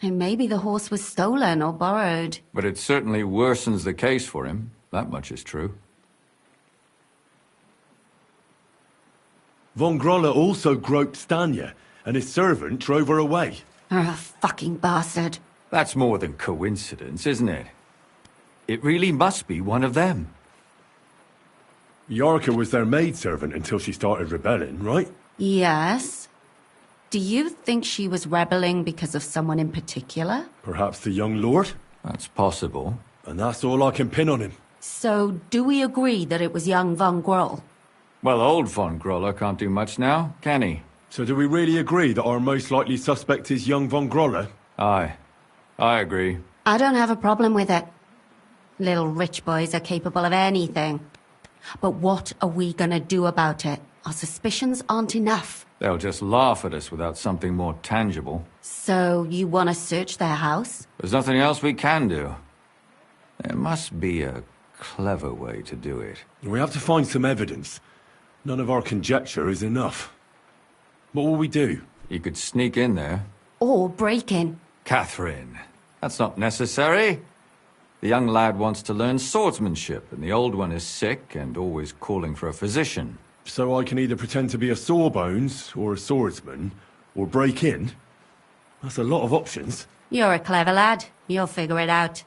And maybe the horse was stolen or borrowed. But it certainly worsens the case for him. That much is true. Von Grolle also groped Stanya, and his servant drove her away. A fucking bastard. That's more than coincidence, isn't it? It really must be one of them. Yarka was their maidservant until she started rebelling, right? Yes. Do you think she was rebelling because of someone in particular? Perhaps the young lord? That's possible. And that's all I can pin on him. So, do we agree that it was young von Groll? Well, old von Grolle can't do much now, can he? So do we really agree that our most likely suspect is young von Grolle? Aye. I agree. I don't have a problem with it. Little rich boys are capable of anything. But what are we gonna do about it? Our suspicions aren't enough. They'll just laugh at us without something more tangible. So you want to search their house? There's nothing else we can do. There must be a clever way to do it. We have to find some evidence. None of our conjecture is enough. What will we do? You could sneak in there. Or break in. Catherine, that's not necessary. The young lad wants to learn swordsmanship, and the old one is sick and always calling for a physician. So I can either pretend to be a sawbones, or a swordsman, or break in? That's a lot of options. You're a clever lad. You'll figure it out.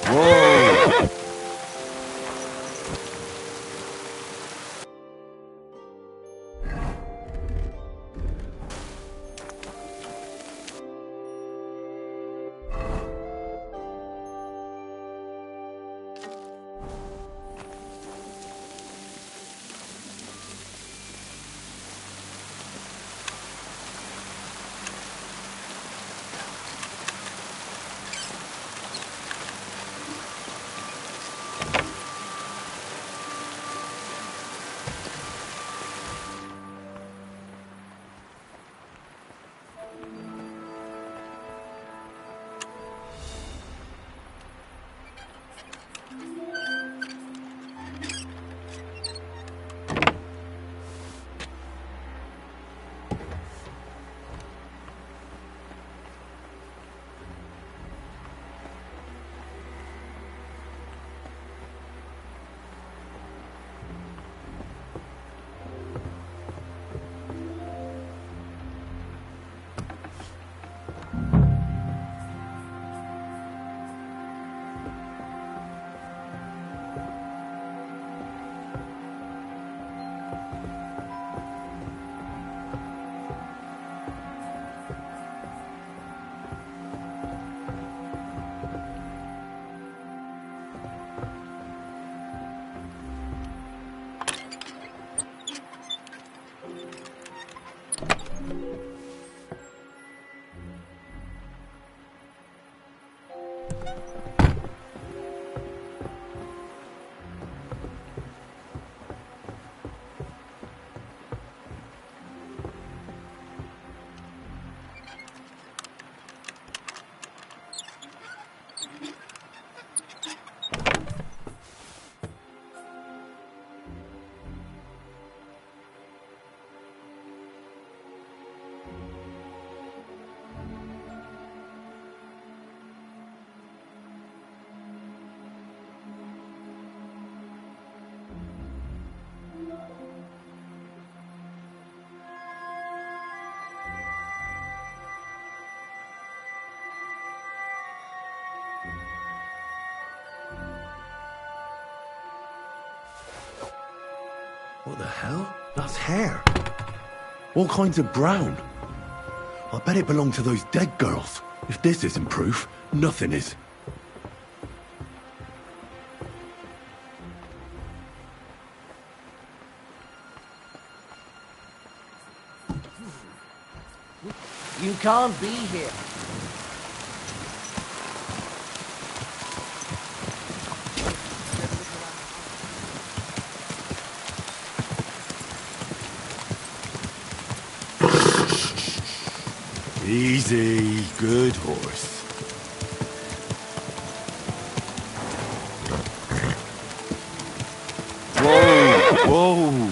Whoa! What the hell? That's hair. All kinds of brown. I bet it belonged to those dead girls. If this isn't proof, nothing is. You can't be here. Easy, good horse. Whoa, whoa.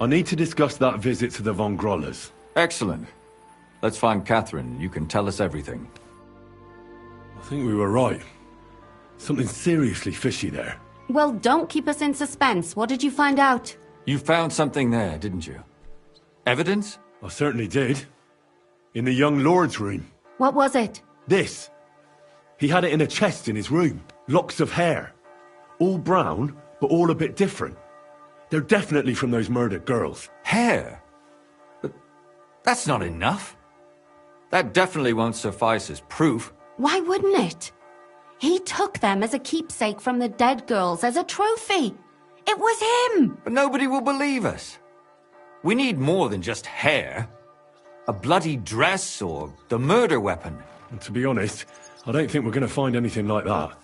I need to discuss that visit to the Von Grollers. Excellent. Let's find Catherine. You can tell us everything. I think we were right. Something seriously fishy there. Well, don't keep us in suspense. What did you find out? You found something there, didn't you? Evidence? I certainly did. In the young lord's room. What was it? This. He had it in a chest in his room. Locks of hair. All brown, but all a bit different. They're definitely from those murdered girls. Hair? But that's not enough. That definitely won't suffice as proof. Why wouldn't it? He took them as a keepsake from the dead girls, as a trophy. It was him! But nobody will believe us. We need more than just hair. A bloody dress or the murder weapon. And to be honest, I don't think we're going to find anything like that.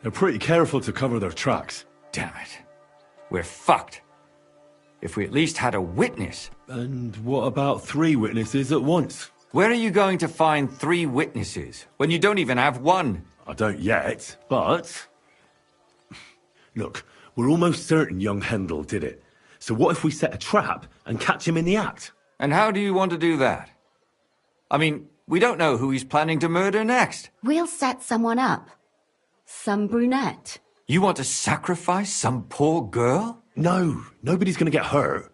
They're pretty careful to cover their tracks. Damn it. We're fucked. If we at least had a witness. And what about 3 witnesses at once? Where are you going to find 3 witnesses when you don't even have one? I don't yet, but... Look, we're almost certain young Hendel did it. So what if we set a trap and catch him in the act? And how do you want to do that? I mean, we don't know who he's planning to murder next. We'll set someone up. Some brunette. You want to sacrifice some poor girl? No, nobody's going to get hurt.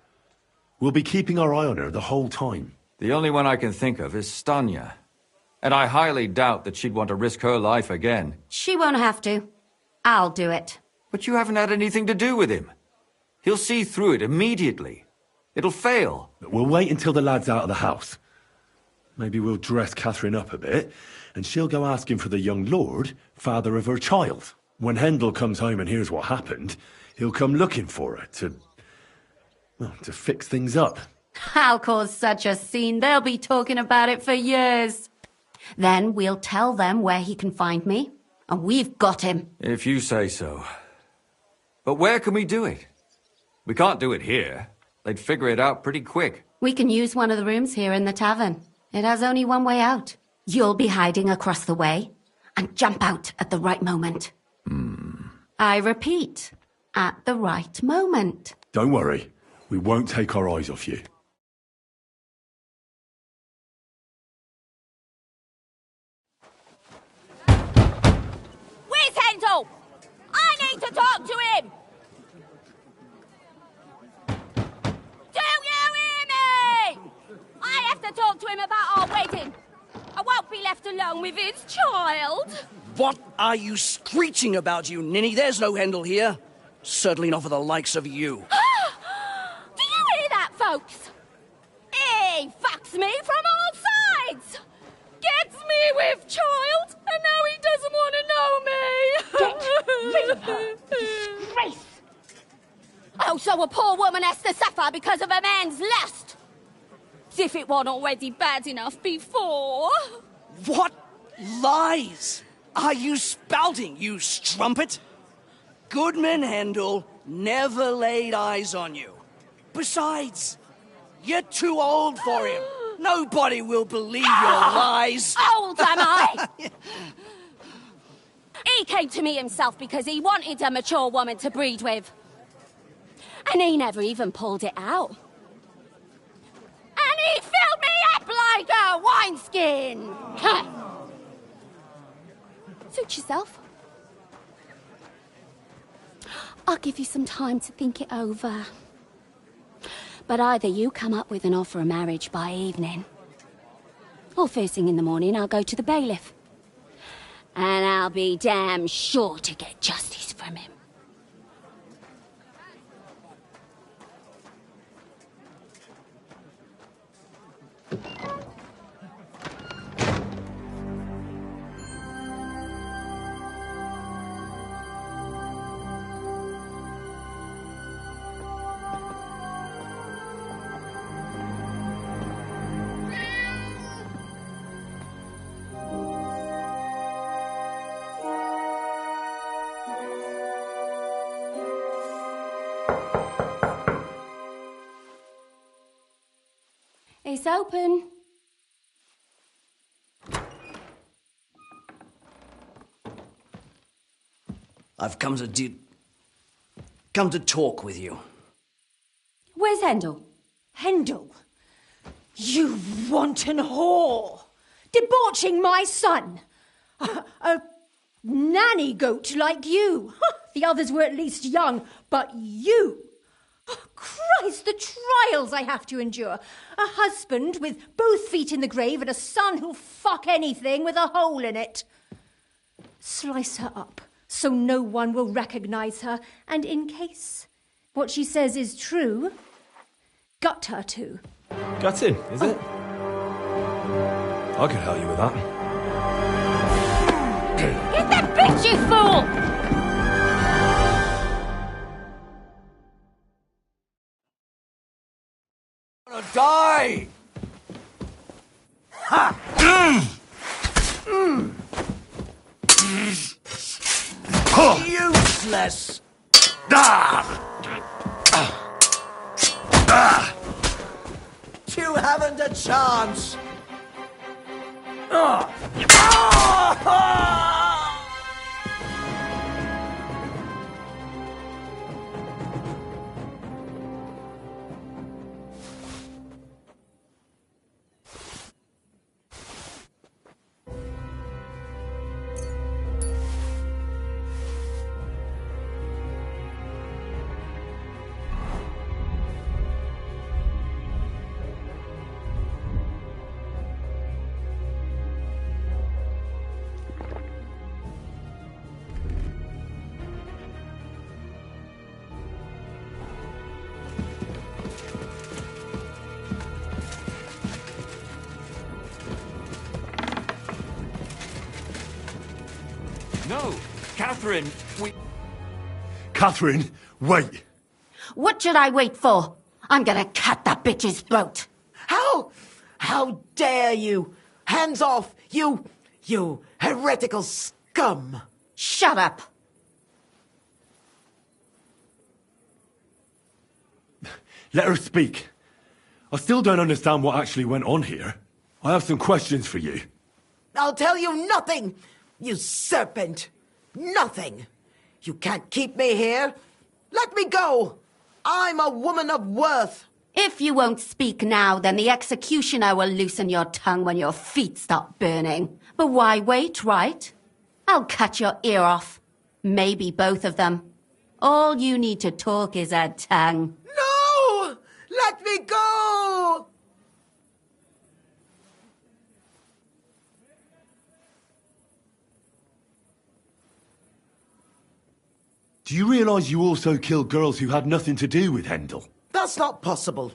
We'll be keeping our eye on her the whole time. The only one I can think of is Stanya. And I highly doubt that she'd want to risk her life again. She won't have to. I'll do it. But you haven't had anything to do with him. He'll see through it immediately. It'll fail. We'll wait until the lad's out of the house. Maybe we'll dress Catherine up a bit, and she'll go asking for the young lord, father of her child. When Hendel comes home and hears what happened, he'll come looking for her to fix things up. I'll cause such a scene, they'll be talking about it for years. Then we'll tell them where he can find me, and we've got him. If you say so. But where can we do it? We can't do it here. They'd figure it out pretty quick. We can use one of the rooms here in the tavern. It has only one way out. You'll be hiding across the way, and jump out at the right moment. I repeat, at the right moment. Don't worry, we won't take our eyes off you. Where's Hendel? I need to talk to him! Do you hear me? I have to talk to him about our wedding. I won't be left alone with his child. What are you screeching about, you ninny? There's no Hendel here. Certainly not for the likes of you. Do you hear that, folks? He fucks me from all sides. Gets me with child, and now he doesn't want to know me. Get rid of her. Disgrace. Oh, so a poor woman has to suffer because of a man's lust. As if it wasn't already bad enough before. What lies are you spouting, you strumpet? Goodman Hendel never laid eyes on you. Besides, you're too old for him. Nobody will believe your lies. Old, am I? He came to me himself because he wanted a mature woman to breed with. And he never even pulled it out. And he filled me up like a wineskin. Suit yourself. I'll give you some time to think it over. But either you come up with an offer of marriage by evening, or first thing in the morning I'll go to the bailiff. And I'll be damn sure to get justice from him. It's open. I've come to talk with you. Where's Hendel? Hendel? You wanton whore! Debauching my son! A nanny goat like you! The others were at least young, but you! Oh, Christ, the trials I have to endure! A husband with both feet in the grave and a son who'll fuck anything with a hole in it. Slice her up so no one will recognize her, and in case what she says is true, gut her too. Gutting, is it? I could help you with that. Get that bitch, you fool! I'm gonna die! Ha! Useless! You haven't a chance! No, Catherine, Catherine, wait! What should I wait for? I'm gonna cut that bitch's throat. How dare you? Hands off, you heretical scum! Shut up! Let her speak. I still don't understand what actually went on here. I have some questions for you. I'll tell you nothing, you serpent! Nothing! You can't keep me here! Let me go! I'm a woman of worth! If you won't speak now, then the executioner will loosen your tongue when your feet stop burning. But why wait, right? I'll cut your ear off. Maybe both of them. All you need to talk is a tongue. No! Let me go! Do you realize you also killed girls who had nothing to do with Hendel? That's not possible.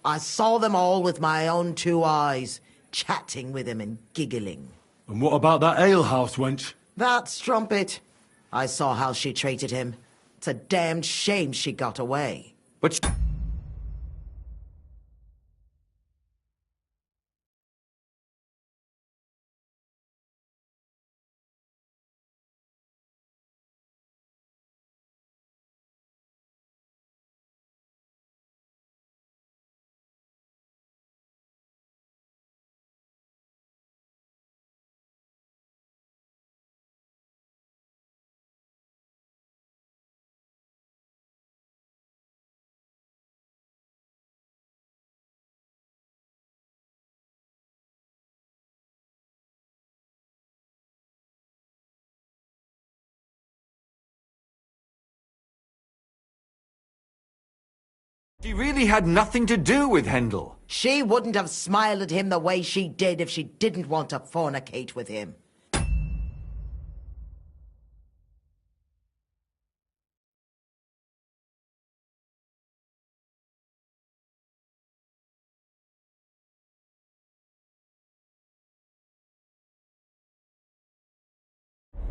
I saw them all with my own two eyes, chatting with him and giggling. And what about that alehouse wench? That strumpet. I saw how she treated him. It's a damned shame she got away. But she really had nothing to do with Hendel. She wouldn't have smiled at him the way she did if she didn't want to fornicate with him.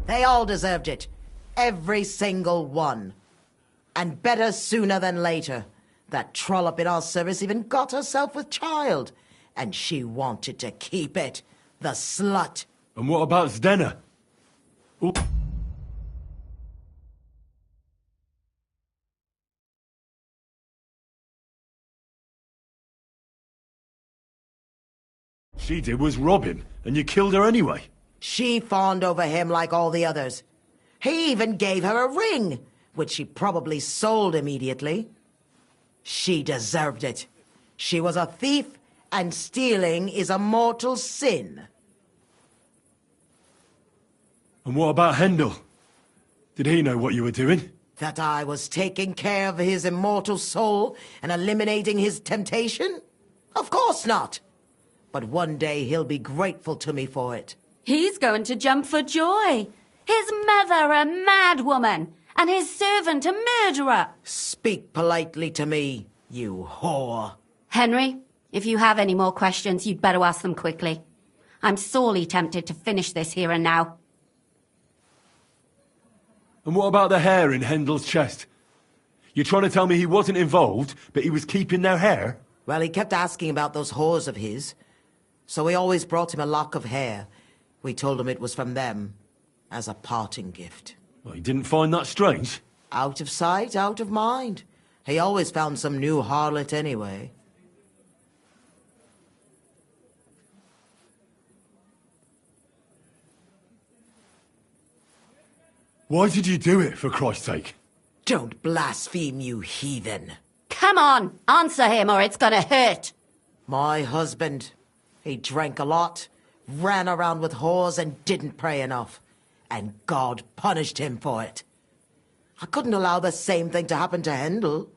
They all deserved it. Every single one. And better sooner than later. That trollop in our service even got herself with child. And she wanted to keep it. The slut. And what about Zdena? she did was rob him, and you killed her anyway. She fawned over him like all the others. He even gave her a ring, which she probably sold immediately. She deserved it. She was a thief, and stealing is a mortal sin. And what about Hendel? Did he know what you were doing? That I was taking care of his immortal soul and eliminating his temptation? Of course not. But one day he'll be grateful to me for it. He's going to jump for joy. His mother a mad woman, and his servant a murderer. Speak politely to me, you whore. Henry, if you have any more questions, you'd better ask them quickly. I'm sorely tempted to finish this here and now. And what about the hair in Hendel's chest? You're trying to tell me he wasn't involved, but he was keeping their hair? Well, he kept asking about those whores of his. So we always brought him a lock of hair. We told him it was from them, as a parting gift. Well, he didn't find that strange? Out of sight, out of mind. He always found some new harlot anyway. Why did you do it, for Christ's sake? Don't blaspheme, you heathen. Come on, answer him or it's gonna hurt. My husband, he drank a lot, ran around with whores and didn't pray enough. And God punished him for it. I couldn't allow the same thing to happen to Hendel.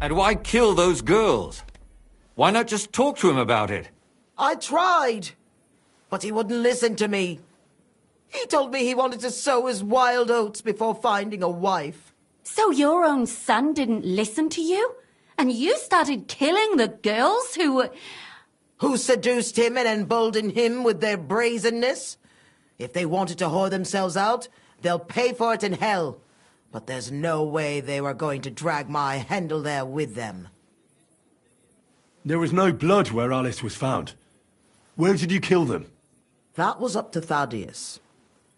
And why kill those girls? Why not just talk to him about it? I tried, but he wouldn't listen to me. He told me he wanted to sow his wild oats before finding a wife. So your own son didn't listen to you? And you started killing the girls who seduced him and emboldened him with their brazenness? If they wanted to whore themselves out, they'll pay for it in hell. But there's no way they were going to drag my Hendel there with them. There was no blood where Alice was found. Where did you kill them? That was up to Thaddeus.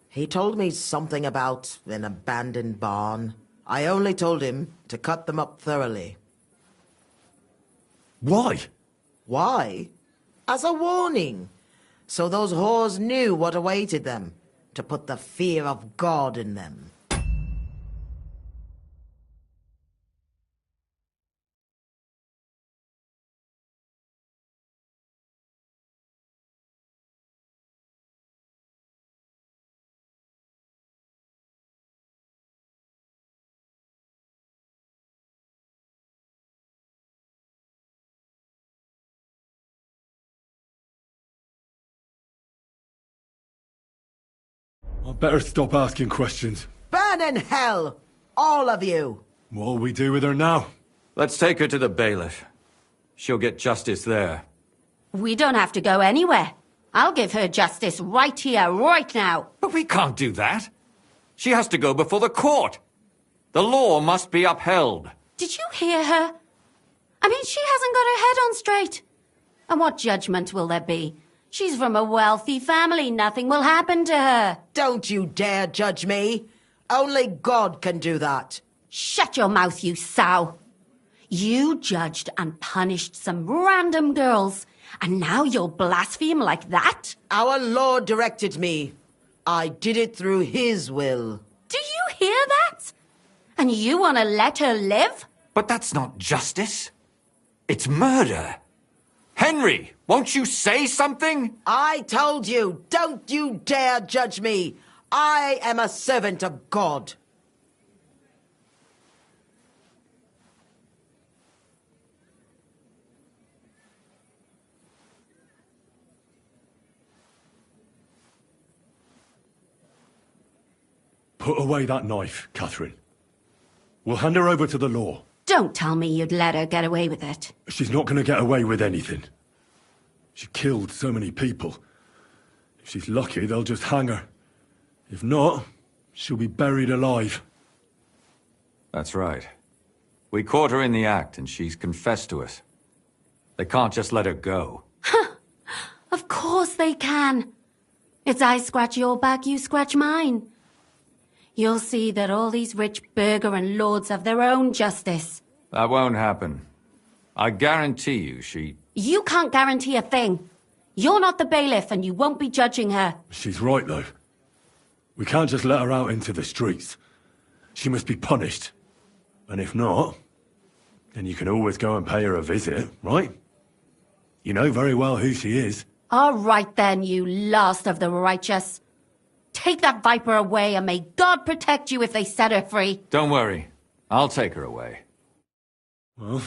He told me something about an abandoned barn. I only told him to cut them up thoroughly. Why? Why? As a warning. So those whores knew what awaited them. To put the fear of God in them. I'd better stop asking questions. Burn in hell! All of you! What'll we do with her now? Let's take her to the bailiff. She'll get justice there. We don't have to go anywhere. I'll give her justice right here, right now. But we can't do that. She has to go before the court. The law must be upheld. Did you hear her? I mean, she hasn't got her head on straight. And what judgment will there be? She's from a wealthy family. Nothing will happen to her. Don't you dare judge me. Only God can do that. Shut your mouth, you sow. You judged and punished some random girls, and now you'll blaspheme like that? Our Lord directed me. I did it through His will. Do you hear that? And you want to let her live? But that's not justice. It's murder. Henry, won't you say something? I told you, don't you dare judge me. I am a servant of God. Put away that knife, Catherine. We'll hand her over to the law. Don't tell me you'd let her get away with it. She's not going to get away with anything. She killed so many people. If she's lucky, they'll just hang her. If not, she'll be buried alive. That's right. We caught her in the act, and she's confessed to us. They can't just let her go. Of course they can. It's I scratch your back, you scratch mine. You'll see that all these rich burgher and lords have their own justice. That won't happen. I guarantee you she... You can't guarantee a thing. You're not the bailiff and you won't be judging her. She's right, though. We can't just let her out into the streets. She must be punished. And if not, then you can always go and pay her a visit, right? You know very well who she is. All right then, you last of the righteous. Take that viper away and may God protect you if they set her free. Don't worry. I'll take her away. Well,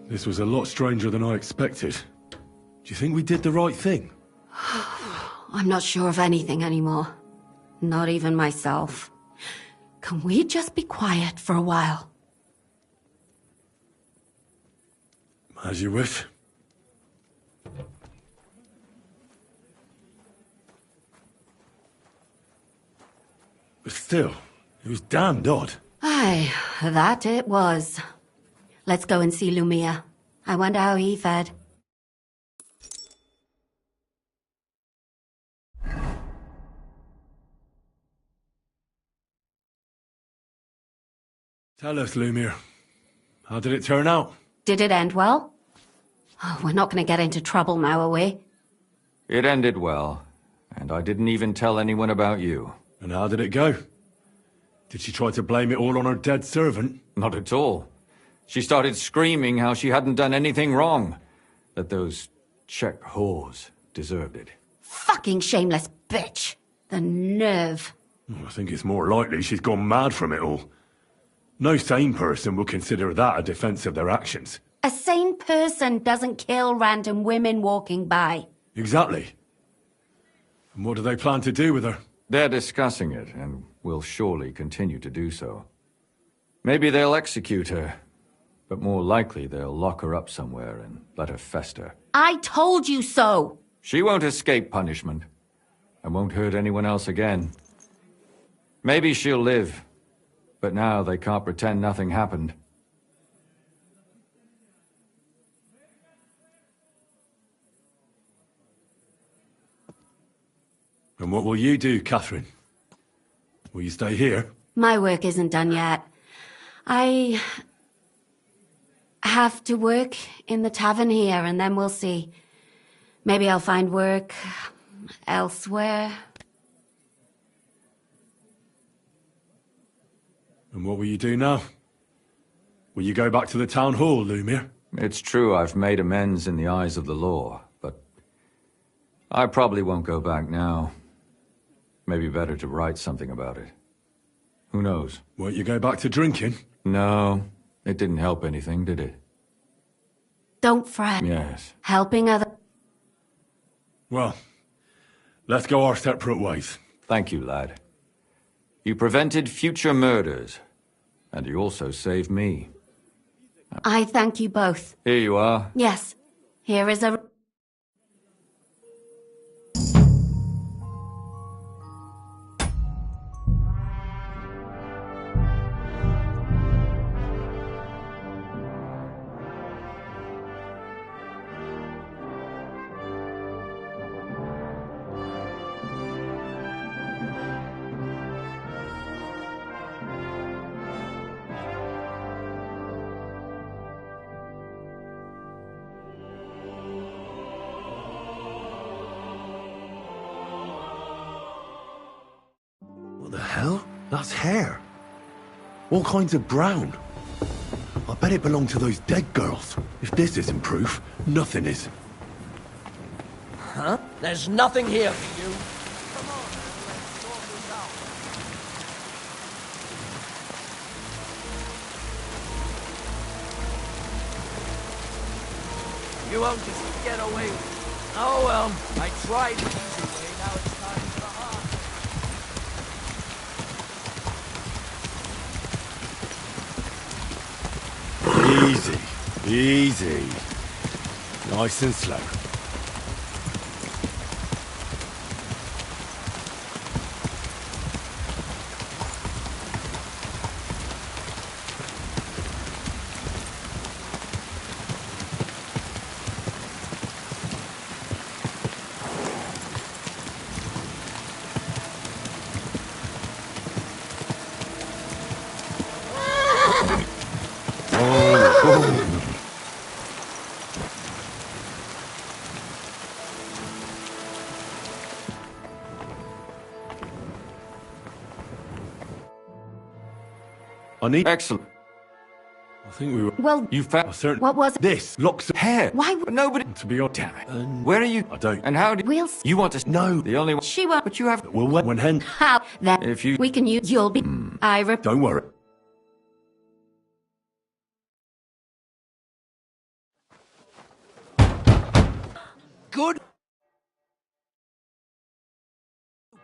this was a lot stranger than I expected. Do you think we did the right thing? I'm not sure of anything anymore. Not even myself. Can we just be quiet for a while? As you wish. But still, it was damned odd. Aye, that it was. Let's go and see Lumia. I wonder how he fared. Tell us, Lumir. How did it turn out? Did it end well? Oh, we're not going to get into trouble now, are we? It ended well, and I didn't even tell anyone about you. And how did it go? Did she try to blame it all on her dead servant? Not at all. She started screaming how she hadn't done anything wrong. That those Czech whores deserved it. Fucking shameless bitch. The nerve. I think it's more likely she's gone mad from it all. No sane person will consider that a defense of their actions. A sane person doesn't kill random women walking by. Exactly. And what do they plan to do with her? They're discussing it, and will surely continue to do so. Maybe they'll execute her, but more likely they'll lock her up somewhere and let her fester. I told you so! She won't escape punishment, and won't hurt anyone else again. Maybe she'll live, but now they can't pretend nothing happened. And what will you do, Catherine? Will you stay here? My work isn't done yet. I have to work in the tavern here, and then we'll see. Maybe I'll find work elsewhere. And what will you do now? Will you go back to the town hall, Lumir? It's true I've made amends in the eyes of the law, but I probably won't go back now. Maybe better to write something about it. Who knows? Won't you go back to drinking? No, it didn't help anything, did it? Don't fret. Yes. Helping other... Well, let's go our separate ways. Thank you, lad. You prevented future murders, and you also saved me. I thank you both. Here you are. Yes, here is a... What the hell? That's hair. All kinds of brown. I bet it belonged to those dead girls. If this isn't proof, nothing is. Huh? There's nothing here for you. You won't just get away with it. Oh well, I tried the easy way, now it's time for the hard. Easy, easy. Nice and slow. need... Excellent. I think we were... Well, You found... what was it? This locks of hair. Why would... Nobody... To be honest... Damn it. Where are you? I don't... And how did... We'll... You want to... No. The only one... She won't... But you have... Well, when hen... How? Then... If you... We can use... You'll be... Don't worry. Good.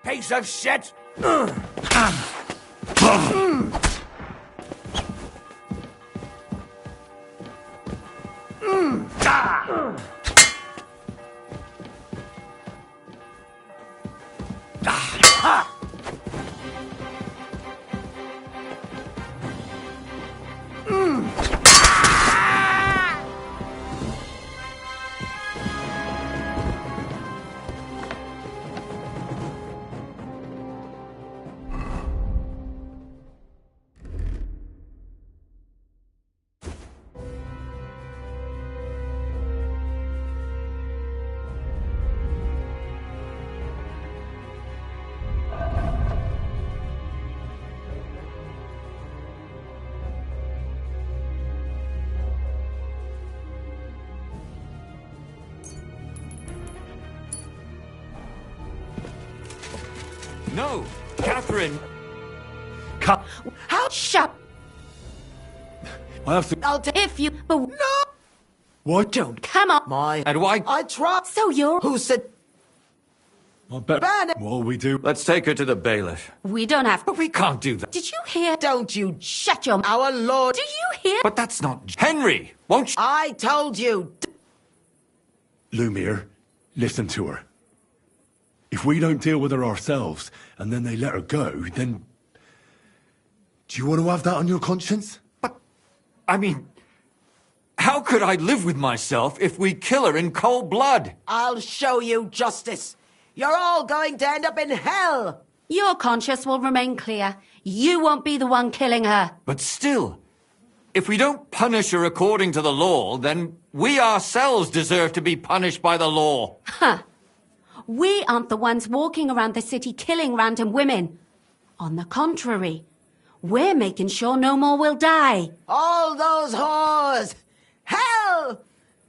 Piece of shit. No! Catherine! How? Shut! I have to... I'll if you... But... No! What? Don't. Come on. My... And why... I tried... So you're... Who said... I bet... Ban it. Well, we do... Let's take her to the bailiff. We don't have... But we can't do that. Did you hear? Don't you... Shut your... Our Lord... Do you hear? But that's not... Henry! Won't you... I told you... Lumiere, listen to her. If we don't deal with her ourselves, and then they let her go, then... Do you want to have that on your conscience? But... I mean... How could I live with myself if we kill her in cold blood? I'll show you justice. You're all going to end up in hell. Your conscience will remain clear. You won't be the one killing her. But still... If we don't punish her according to the law, then we ourselves deserve to be punished by the law. Huh. We aren't the ones walking around the city killing random women. On the contrary, we're making sure no more will die. All those whores! Hell!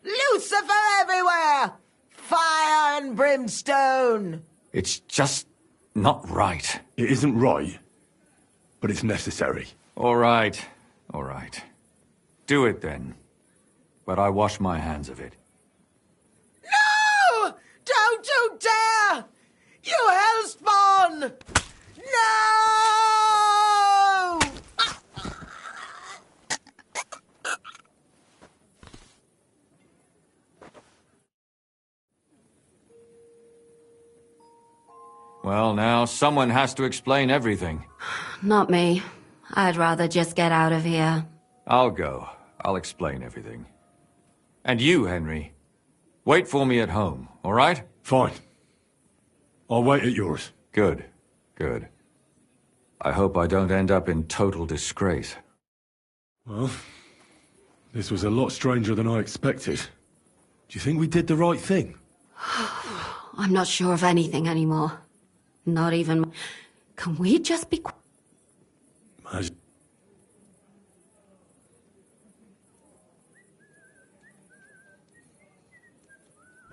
Lucifer everywhere! Fire and brimstone! It's just not right. It isn't right, but it's necessary. All right, all right. Do it then. But I wash my hands of it. No! Don't you dare! You hellspawn! No! Well, now, someone has to explain everything. Not me. I'd rather just get out of here. I'll go. I'll explain everything. And you, Henry, wait for me at home, all right? Fine. I'll wait at yours. Good, good. I hope I don't end up in total disgrace. Well, this was a lot stranger than I expected. Do you think we did the right thing? I'm not sure of anything anymore. Not even... Can we just be...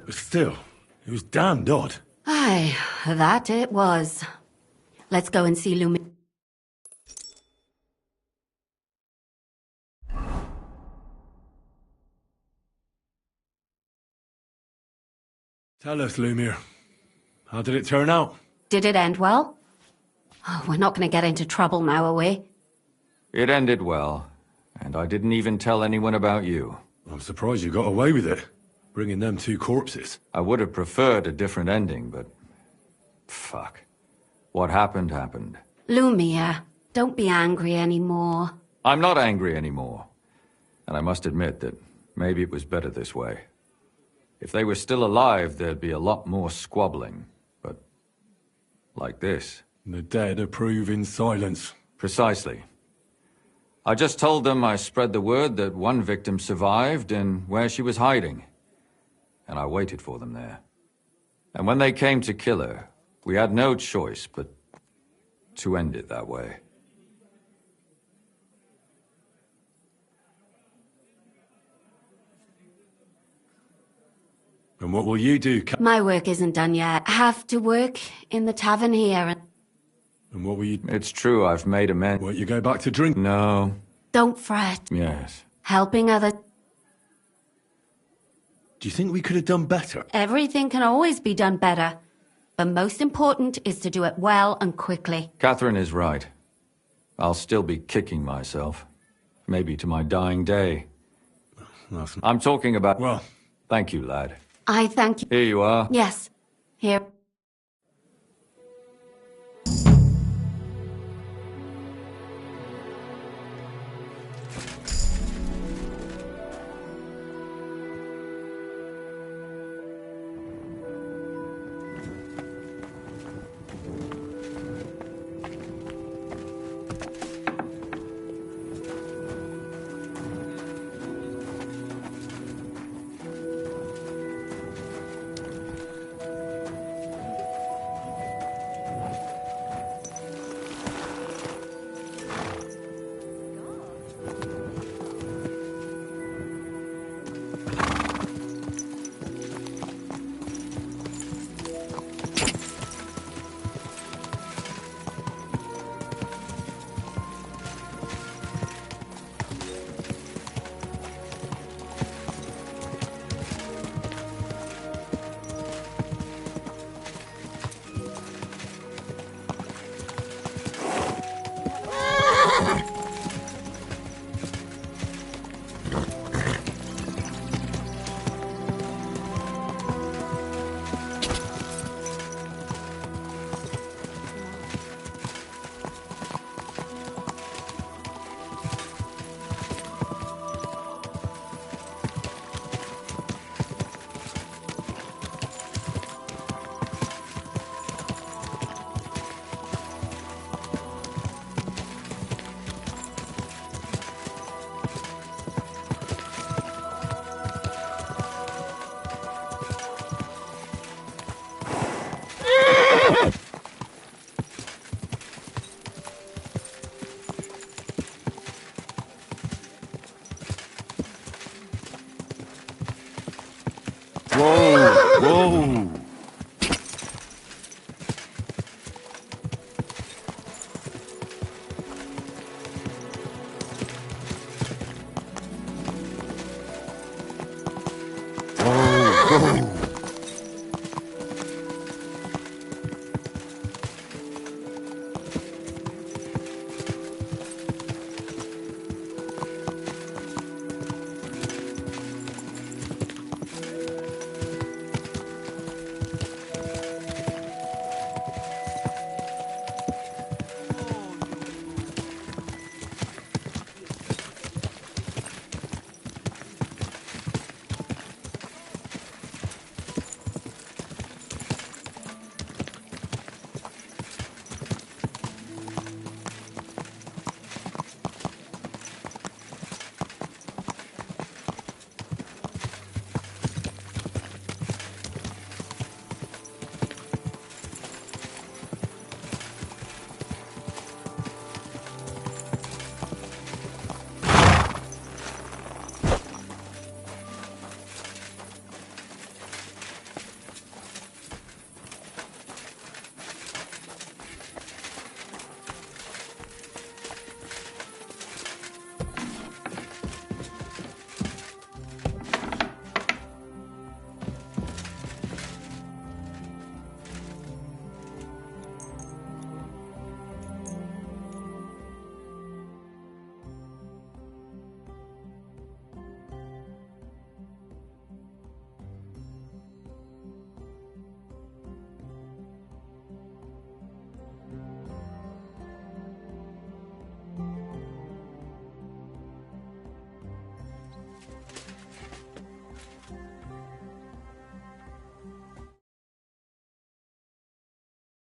But still, it was damned odd. Aye, that it was. Let's go and see Lumi. Tell us, Lumiere. How did it turn out? Did it end well? Oh, we're not going to get into trouble now, are we? It ended well, and I didn't even tell anyone about you. I'm surprised you got away with it, bringing them two corpses. I would have preferred a different ending, but... Fuck. What happened, happened. Lumiere, don't be angry anymore. I'm not angry anymore. And I must admit that maybe it was better this way. If they were still alive, there'd be a lot more squabbling. But... like this. The dead approve in silence. Precisely. I just told them I spread the word that one victim survived and where she was hiding. And I waited for them there. And when they came to kill her, we had no choice but to end it that way. And what will you do, My work isn't done yet. I have to work in the tavern here. And what will you... It's true, I've made amends. Won't you go back to drink? No. Don't fret. Yes. Helping others. Do you think we could have done better? Everything can always be done better. But most important is to do it well and quickly. Catherine is right. I'll still be kicking myself. Maybe to my dying day. I'm talking about... Well... Thank you, lad. I thank you. Here you are. Yes. Here. Whoa! Whoa! Whoa! Whoa!